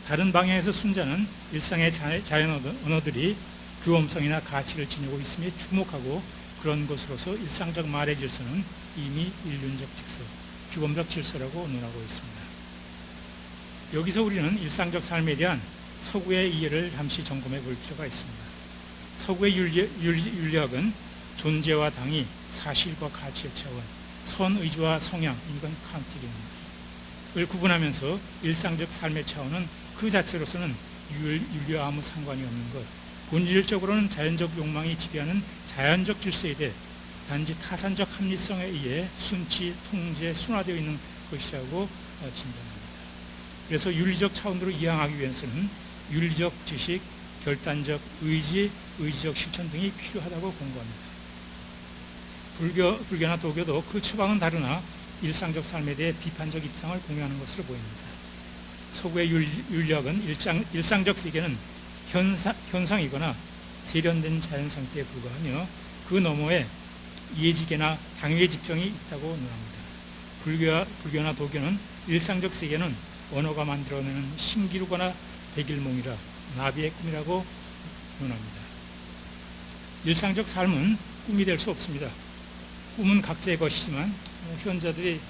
다른 방향에서 순자는 일상의 자연 언어들이 규범성이나 가치를 지니고 있음에 주목하고 그런 것으로서 일상적 말의 질서는 이미 인륜적 질서, 규범적 질서라고 논하고 있습니다. 여기서 우리는 일상적 삶에 대한 서구의 이해를 잠시 점검해 볼 필요가 있습니다. 서구의 윤리학은 존재와 당위, 사실과 가치의 차원, 선의지와 성향, 이건 칸트입니다.을 구분하면서 일상적 삶의 차원은 그 자체로서는 윤리와 아무 상관이 없는 것, 본질적으로는 자연적 욕망이 지배하는 자연적 질서에 대해 단지 타산적 합리성에 의해 순치, 통제, 순화되어 있는 것이라고 진단합니다. 그래서 윤리적 차원으로 이해하기 위해서는 윤리적 지식, 결단적 의지, 의지적 실천 등이 필요하다고 공고합니다. 불교나 도교도 그 처방은 다르나 일상적 삶에 대해 비판적 입장을 공유하는 것으로 보입니다. 서구의 윤리학은 일상적 세계는 현상이거나 세련된 자연 상태에 불과하며 그 너머에 예지계나 당위의 집정이 있다고 논합니다. 불교나 도교는 일상적 세계는 언어가 만들어내는 신기루거나 백일몽이라 나비의 꿈이라고 논합니다. 일상적 삶은 꿈이 될 수 없습니다. 꿈은 각자의 것이지만 현자들이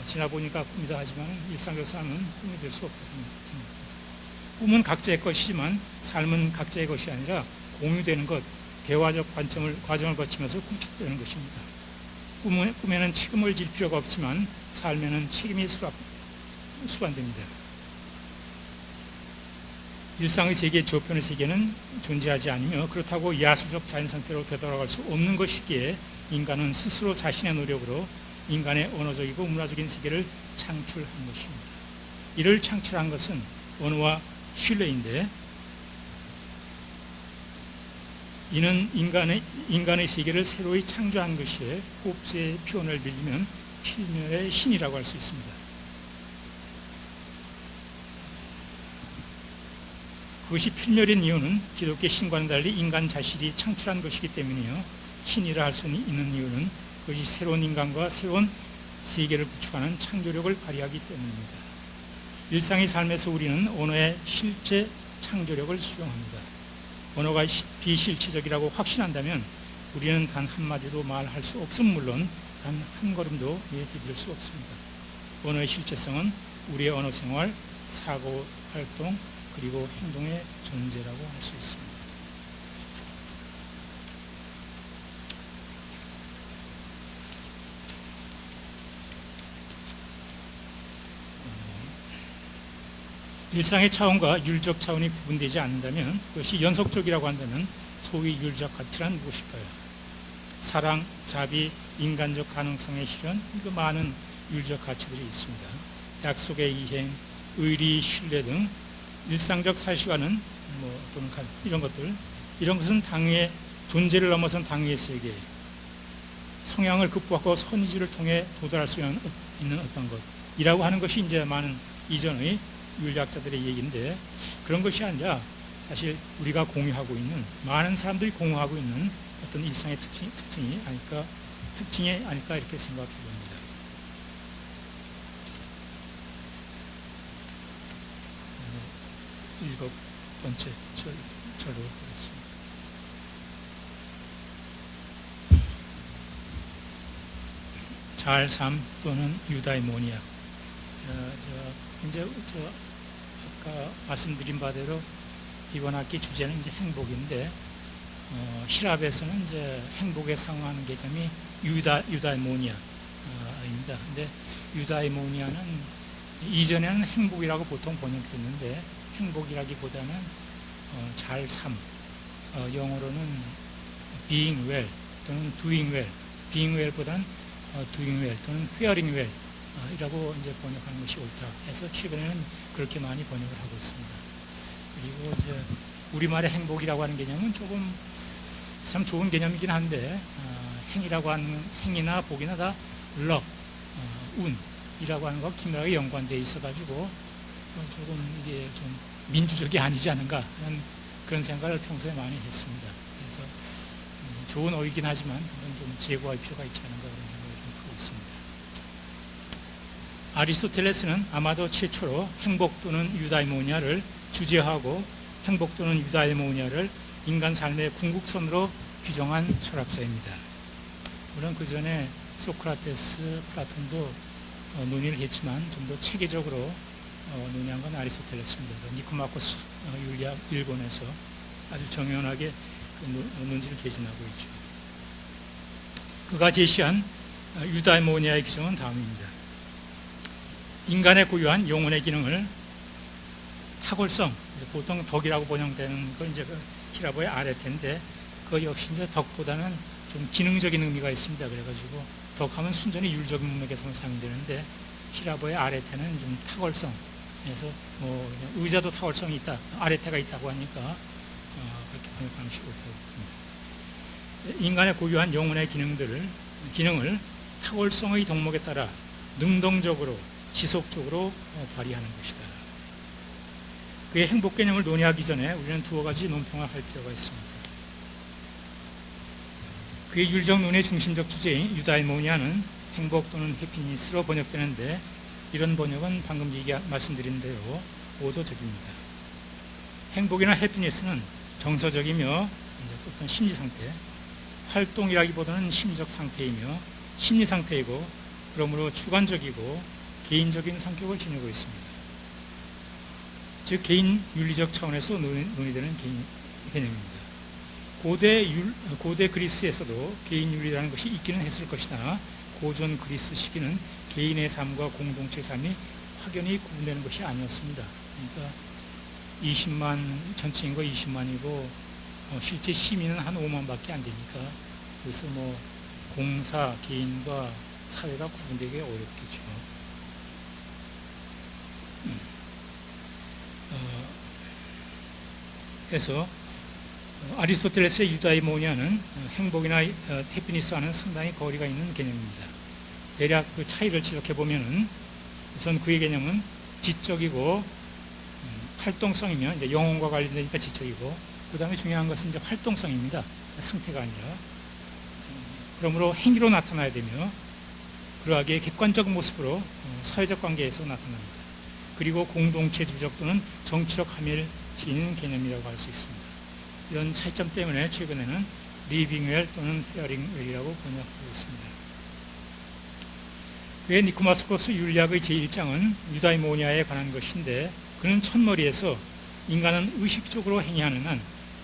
지나보니까 꿈이다 하지만 일상적 삶은 꿈이 될 수 없다고 생각합니다. 꿈은 각자의 것이지만 삶은 각자의 것이 아니라 공유되는 것, 대화적 과정을 거치면서 구축되는 것입니다. 꿈에는 책임을 질 필요가 없지만 삶에는 책임이 수반됩니다. 일상의 세계, 저편의 세계는 존재하지 않으며 그렇다고 야수적 자연 상태로 되돌아갈 수 없는 것이기에 인간은 스스로 자신의 노력으로 인간의 언어적이고 문화적인 세계를 창출한 것입니다. 이를 창출한 것은 언어와 신뢰인데 이는 인간의 세계를 새로이 창조한 것이에 홉스의 표현을 빌리면 필멸의 신이라고 할 수 있습니다. 그것이 필멸인 이유는 기독교 신과는 달리 인간 자신이 창출한 것이기 때문이요. 신이라 할 수 있는 이유는 그것이 새로운 인간과 새로운 세계를 구축하는 창조력을 발휘하기 때문입니다. 일상의 삶에서 우리는 언어의 실제 창조력을 수용합니다. 언어가 비실체적이라고 확신한다면 우리는 단 한마디로 말할 수 없음 물론 단 한 걸음도 디딜 수 없습니다. 언어의 실제성은 우리의 언어 생활, 사고 활동, 그리고 행동의 존재라고 할 수 있습니다. 일상의 차원과 율적 차원이 구분되지 않는다면 그것이 연속적이라고 한다면 소위 율적 가치란 무엇일까요? 사랑, 자비, 인간적 가능성의 실현, 그 많은 율적 가치들이 있습니다. 약속의 이행, 의리, 신뢰 등 일상적 사실과는 또는 이런 것은 당위의 존재를 넘어선 당위의 세계, 성향을 극복하고 선의지를 통해 도달할 수 있는 어떤 것이라고 하는 것이 이제 많은 이전의 율학자들의 얘기인데, 그런 것이 아니라 사실 우리가 공유하고 있는, 많은 사람들이 공유하고 있는 어떤 일상의 특징이 아닐까 이렇게 생각해 봅니다. 일곱 번째 절로 보겠습니다. 잘삼 또는 유다이모니아. 이제 아까 말씀드린 바대로 이번 학기 주제는 이제 행복인데,希腊에서는 이제 행복에 상응하는 개념이 유다이모니아입니다. 근데 유다이모니아는 이전에는 행복이라고 보통 번역됐는데, 행복이라기보다는 잘삼, 영어로는 being well 또는 doing well, being well보다는 doing well 또는 faring well 이라고 이제 번역하는 것이 옳다 해서 최근에는 그렇게 많이 번역을 하고 있습니다. 그리고 이제 우리말의 행복이라고 하는 개념은 조금 참 좋은 개념이긴 한데, 행이라고 하는 행이나 복이나 다 luck, 운이라고 하는 것과 긴밀하게 연관되어 있어가지고 조금 이게 좀 민주적이 아니지 않은가 하는 그런 생각을 평소에 많이 했습니다. 그래서 좋은 어휘긴 하지만 좀 제고할 필요가 있지 않은가 그런 생각을 좀 하고 있습니다. 아리스토텔레스는 아마도 최초로 행복 또는 유다이모니아를 주제하고 행복 또는 유다이모니아를 인간 삶의 궁극선으로 규정한 철학자입니다. 물론 그 전에 소크라테스, 플라톤도 논의를 했지만 좀 더 체계적으로 논의한 건 아리스토텔레스입니다. 니코마코스 율리학 일본에서 아주 정연하게 그 논지를 개진하고 있죠. 그가 제시한 유다이모니아의 규정은 다음입니다. 인간의 고유한 영혼의 기능을 탁월성, 보통 덕이라고 번역되는 건 이제 그 히라보의 아레테인데, 그 역시 이제 덕보다는 좀 기능적인 의미가 있습니다. 그래가지고 덕하면 순전히 율적 문맥에서만 사용되는데, 히라보의 아레테는 좀 탁월성, 그래서 의자도 탁월성이 있다, 아레테가 있다고 하니까 그렇게 번역하는 것이 옳다고 봅니다. 인간의 고유한 영혼의 기능을 탁월성의 덕목에 따라 능동적으로 지속적으로 발휘하는 것이다. 그의 행복 개념을 논의하기 전에 우리는 두어 가지 논평을 할 필요가 있습니다. 그의 율적 논의 중심적 주제인 유다이모니아는 행복 또는 해피니스로 번역되는데, 이런 번역은 방금 말씀드린 대로 오도적입니다. 행복이나 해피니스는 정서적이며 어떤 심리 상태, 활동이라기보다는 심리적 상태이며 심리 상태이고, 그러므로 주관적이고 개인적인 성격을 지니고 있습니다. 즉 개인 윤리적 차원에서 논의되는 개념입니다. 고대 그리스에서도 개인 윤리라는 것이 있기는 했을 것이나, 고전 그리스 시기는 개인의 삶과 공동체의 삶이 확연히 구분되는 것이 아니었습니다. 그러니까 20만, 전체 인구가 20만이고 실제 시민은 한 5만밖에 안 되니까, 그래서 공사, 개인과 사회가 구분되기 어렵겠죠. 그래서 아리스토텔레스의 유다이모니아는 행복이나 해피니스와는 상당히 거리가 있는 개념입니다. 대략 그 차이를 지적해 보면은, 우선 그의 개념은 지적이고 활동성이면 이제 영혼과 관련되니까 지적이고, 그 다음에 중요한 것은 이제 활동성입니다. 상태가 아니라. 그러므로 행위로 나타나야 되며, 그러하기에 객관적 모습으로 사회적 관계에서 나타납니다. 그리고 공동체주의적 또는 정치적 함의를 지니는 개념이라고 할 수 있습니다. 이런 차이점 때문에 최근에는 리빙 웰 또는 페어링 웰이라고 번역하고 있습니다. 그의 니코마스코스 율리학의 제1장은 유다이모니아에 관한 것인데 그는 첫머리에서 인간은 의식적으로 행위하는 한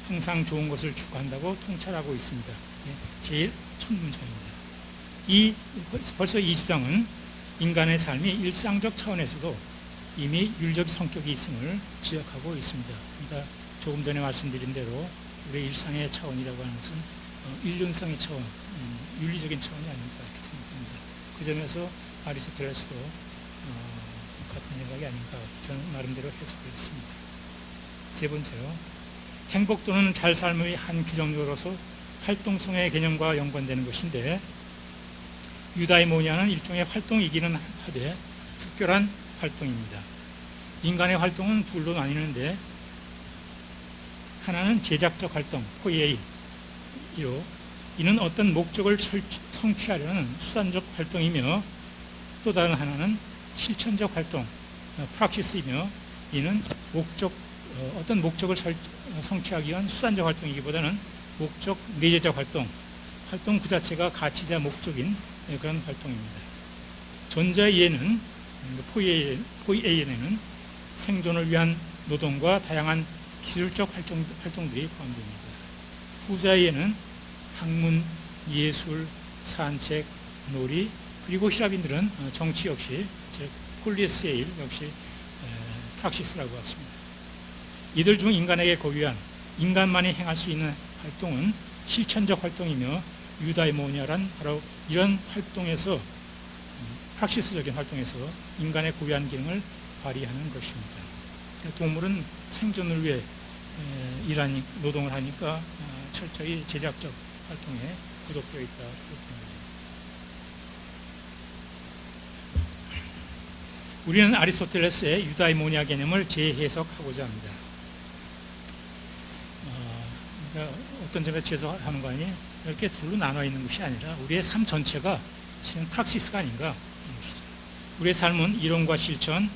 항상 좋은 것을 추구한다고 통찰하고 있습니다. 제일 첫 문장입니다. 벌써 이 주장은 인간의 삶이 일상적 차원에서도 이미 율적 성격이 있음을 지적하고 있습니다. 그러니까 조금 전에 말씀드린 대로 우리 일상의 차원이라고 하는 것은 인륜성의 차원, 윤리적인 차원이 아닐까 이렇게 생각합니다. 그 점에서 아리스토텔레스도 같은 생각이 아닌가 저는 나름대로 해석을 했습니다. 세 번째로 행복 또는 잘 삶의 한 규정으로서 활동성의 개념과 연관되는 것인데 유다이모니아는 일종의 활동이기는 하되 특별한 활동입니다. 인간의 활동은 둘로 나뉘는데 하나는 제작적 활동, 포이에이로 이는 어떤 목적을 성취하려는 수단적 활동이며 또 다른 하나는 실천적 활동, 프락시스이며 이는 어떤 목적을 성취하기 위한 수단적 활동이기보다는 목적 내재적 활동 그 자체가 가치자 목적인 그런 활동입니다. 전자에는 포이에이에는 생존을 위한 노동과 다양한 기술적 활동들이 포함됩니다. 후자에는 학문, 예술, 산책, 놀이 그리고 히라빈들은 정치 역시 즉 폴리에스에일 역시 프락시스라고 했습니다. 이들 중 인간에게 고유한 인간만이 행할 수 있는 활동은 실천적 활동이며 유다이모니아란 바로 이런 활동에서 프락시스적인 활동에서 인간의 고유한 기능을 발휘하는 것입니다. 동물은 생존을 위해 노동을 하니까 철저히 제작적 활동에 구속되어 있다. 우리는 아리스토텔레스의 유다이모니아 개념을 재해석하고자 합니다. 그러니까 어떤 점에서 재해석하는 거 아니에요? 이렇게 둘로 나눠 있는 것이 아니라 우리의 삶 전체가 실은 프락시스가 아닌가 하는 것이죠. 우리의 삶은 이론과 실천,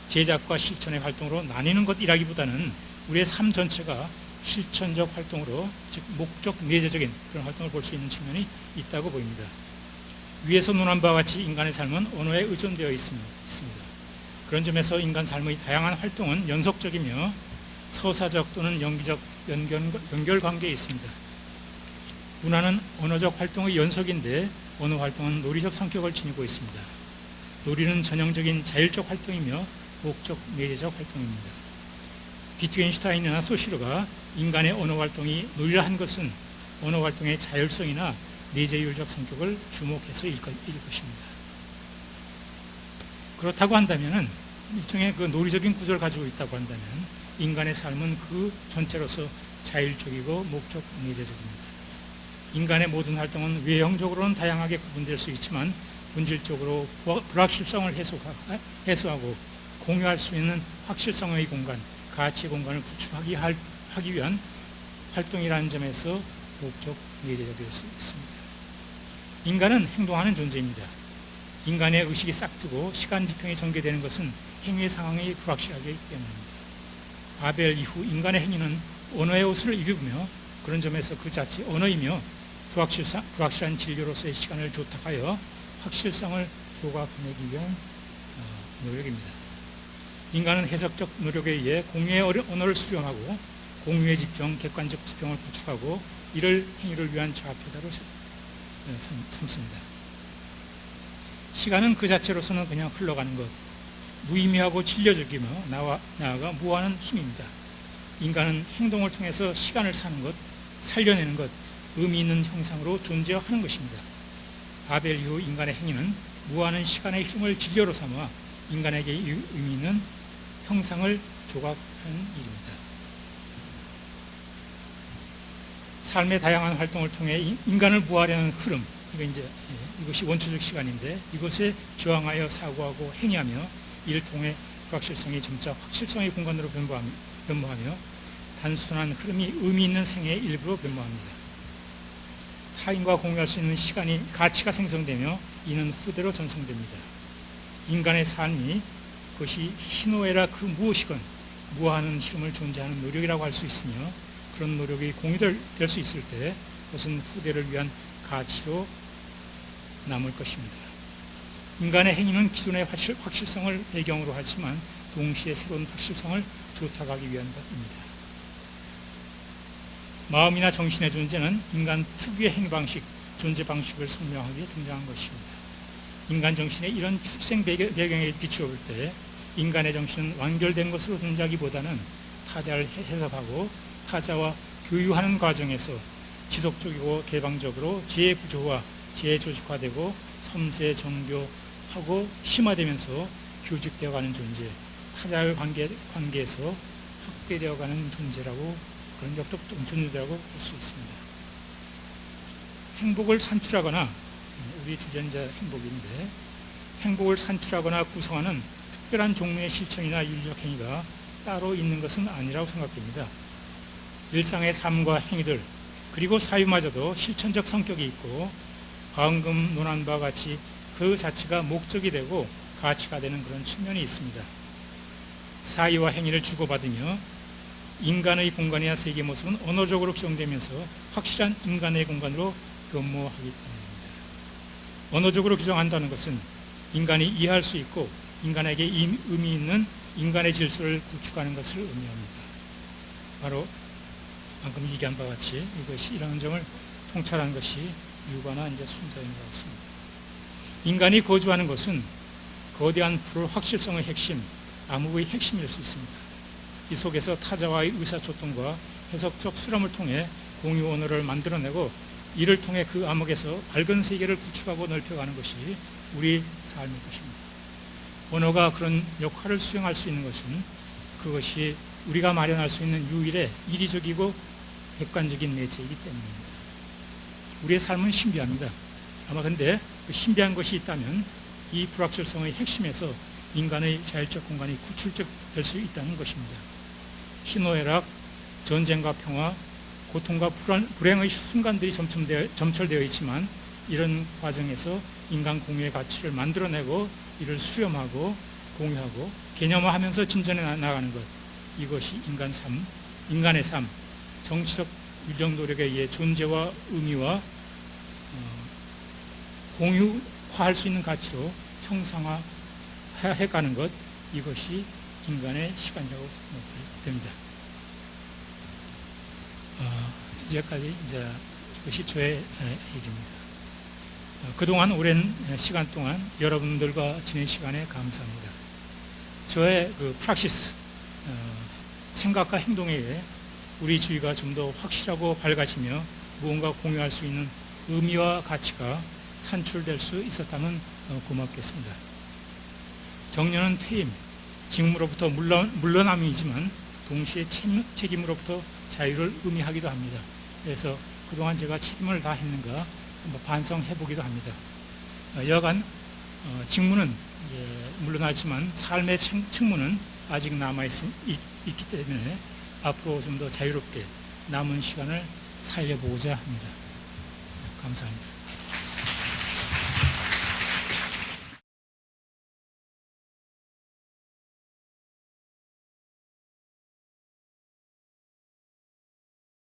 제작과 실천의 활동으로 나뉘는 것이라기보다는 우리의 삶 전체가 실천적 활동으로 즉 목적 내재적인 그런 활동을 볼 수 있는 측면이 있다고 보입니다. 위에서 논한 바와 같이 인간의 삶은 언어에 의존되어 있습니다. 그런 점에서 인간 삶의 다양한 활동은 연속적이며 서사적 또는 연기적 연결관계에 있습니다. 문화는 언어적 활동의 연속인데 언어 활동은 논리적 성격을 지니고 있습니다. 논리는 전형적인 자율적 활동이며 목적 내재적 활동입니다. 비트겐슈타인이나 소시르가 인간의 언어 활동이 논리라 한 것은 언어 활동의 자율성이나 내재율적 성격을 주목해서 일 것입니다. 그렇다고 한다면 일종의 그 논리적인 구조를 가지고 있다고 한다면 인간의 삶은 그 전체로서 자율적이고 목적 내재적입니다. 인간의 모든 활동은 외형적으로는 다양하게 구분될 수 있지만 본질적으로 불확실성을 해소하고 공유할 수 있는 확실성의 공간, 가치 공간을 구축하기 위한 활동이라는 점에서 목적 내재적일 수 있습니다. 인간은 행동하는 존재입니다. 인간의 의식이 싹트고 시간 지평이 전개되는 것은 행위의 상황이 불확실하기 때문입니다. 바벨 이후 인간의 행위는 언어의 옷을 입으며 그런 점에서 그 자체 언어이며 불확실한 진료로서의 시간을 조탁하여 확실성을 조각해내기 위한 노력입니다. 인간은 해석적 노력에 의해 공유의 언어를 수렴하고 공유의 지평, 객관적 지평을 구축하고 이를 행위를 위한 좌표다로 삼습니다. 시간은 그 자체로서는 그냥 흘러가는 것, 무의미하고 진료적이며 나아가 무한한 힘입니다. 인간은 행동을 통해서 시간을 사는 것, 살려내는 것, 의미 있는 형상으로 존재하는 것입니다. 바벨 이후 인간의 행위는 무한한 시간의 흐름을 진료로 삼아 인간에게 의미 있는 형상을 조각하는 일입니다. 삶의 다양한 활동을 통해 인간을 부활하는 흐름, 이것이 원초적 시간인데 이것에 저항하여 사고하고 행위하며 이를 통해 불확실성이 점차 확실성의 공간으로 변모하며 단순한 흐름이 의미 있는 생애의 일부로 변모합니다. 타인과 공유할 수 있는 시간이 가치가 생성되며 이는 후대로 전송됩니다. 인간의 삶이 그것이 희노애라 그 무엇이건 무한한 흐름을 존재하는 노력이라고 할 수 있으며 그런 노력이 공유될 수 있을 때 그것은 후대를 위한 가치로 남을 것입니다. 인간의 행위는 기존의 확실성을 배경으로 하지만 동시에 새로운 확실성을 조탁하기 위한 것입니다. 마음이나 정신의 존재는 인간 특유의 행위 방식, 존재 방식을 설명하기에 등장한 것입니다. 인간 정신의 이런 출생 배경에 비추어 볼 때 인간의 정신은 완결된 것으로 존재하기보다는 타자를 해석하고 타자와 교유하는 과정에서 지속적이고 개방적으로 재구조화, 재조직화되고 섬세 정교하고 심화되면서 교직되어가는 존재, 타자의 관계에서 확대되어가는 존재라고 그런 역동적 존재라고 볼 수 있습니다. 행복을 산출하거나 우리 주전자 행복인데 행복을 산출하거나 구성하는 특별한 종류의 실천이나 윤리적 행위가 따로 있는 것은 아니라고 생각됩니다. 일상의 삶과 행위들 그리고 사유마저도 실천적 성격이 있고 방금 논한 바와 같이 그 자체가 목적이 되고 가치가 되는 그런 측면이 있습니다. 사유와 행위를 주고받으며 인간의 공간이나 세계 모습은 언어적으로 규정되면서 확실한 인간의 공간으로 변모하기 때문입니다. 언어적으로 규정한다는 것은 인간이 이해할 수 있고 인간에게 의미 있는 인간의 질서를 구축하는 것을 의미합니다. 바로 방금 얘기한 바와 같이 이것이 이런 점을 통찰한 것이 유가나 이제 순자인 것 같습니다. 인간이 거주하는 것은 거대한 불확실성의 핵심, 암흑의 핵심일 수 있습니다. 이 속에서 타자와의 의사소통과 해석적 수렴을 통해 공유 언어를 만들어내고 이를 통해 그 암흑에서 밝은 세계를 구축하고 넓혀가는 것이 우리 삶일 것입니다. 언어가 그런 역할을 수행할 수 있는 것은 그것이 우리가 마련할 수 있는 유일의 이리적이고 객관적인 매체이기 때문입니다. 우리의 삶은 신비합니다. 아마 근데 그 신비한 것이 있다면 이 불확실성의 핵심에서 인간의 자율적 공간이 구출될 수 있다는 것입니다. 희노애락, 전쟁과 평화, 고통과 불행의 순간들이 점철되어 있지만 이런 과정에서 인간 공유의 가치를 만들어내고 이를 수렴하고 공유하고 개념화하면서 진전해 나가는 것, 이것이 인간의 삶, 정치적 유정 노력에 의해 존재와 의미와 공유화할 수 있는 가치로 형상화해가는 것, 이것이 인간의 시간이라고 생각됩니다. 이제까지 이것이 저의 얘기입니다. 그동안 오랜 시간 동안 여러분들과 지낸 시간에 감사합니다. 저의 그 프락시스, 생각과 행동에 의해 우리 주위가 좀 더 확실하고 밝아지며 무언가 공유할 수 있는 의미와 가치가 산출될 수 있었다면 고맙겠습니다. 정년은 퇴임, 직무로부터 물러남이지만 동시에 책임으로부터 자유를 의미하기도 합니다. 그래서 그동안 제가 책임을 다했는가 한번 반성해보기도 합니다. 여간 직무는 물러나지만 삶의 책무는 아직 남아있기 때문에 앞으로 좀 더 자유롭게 남은 시간을 살려보고자 합니다. 감사합니다.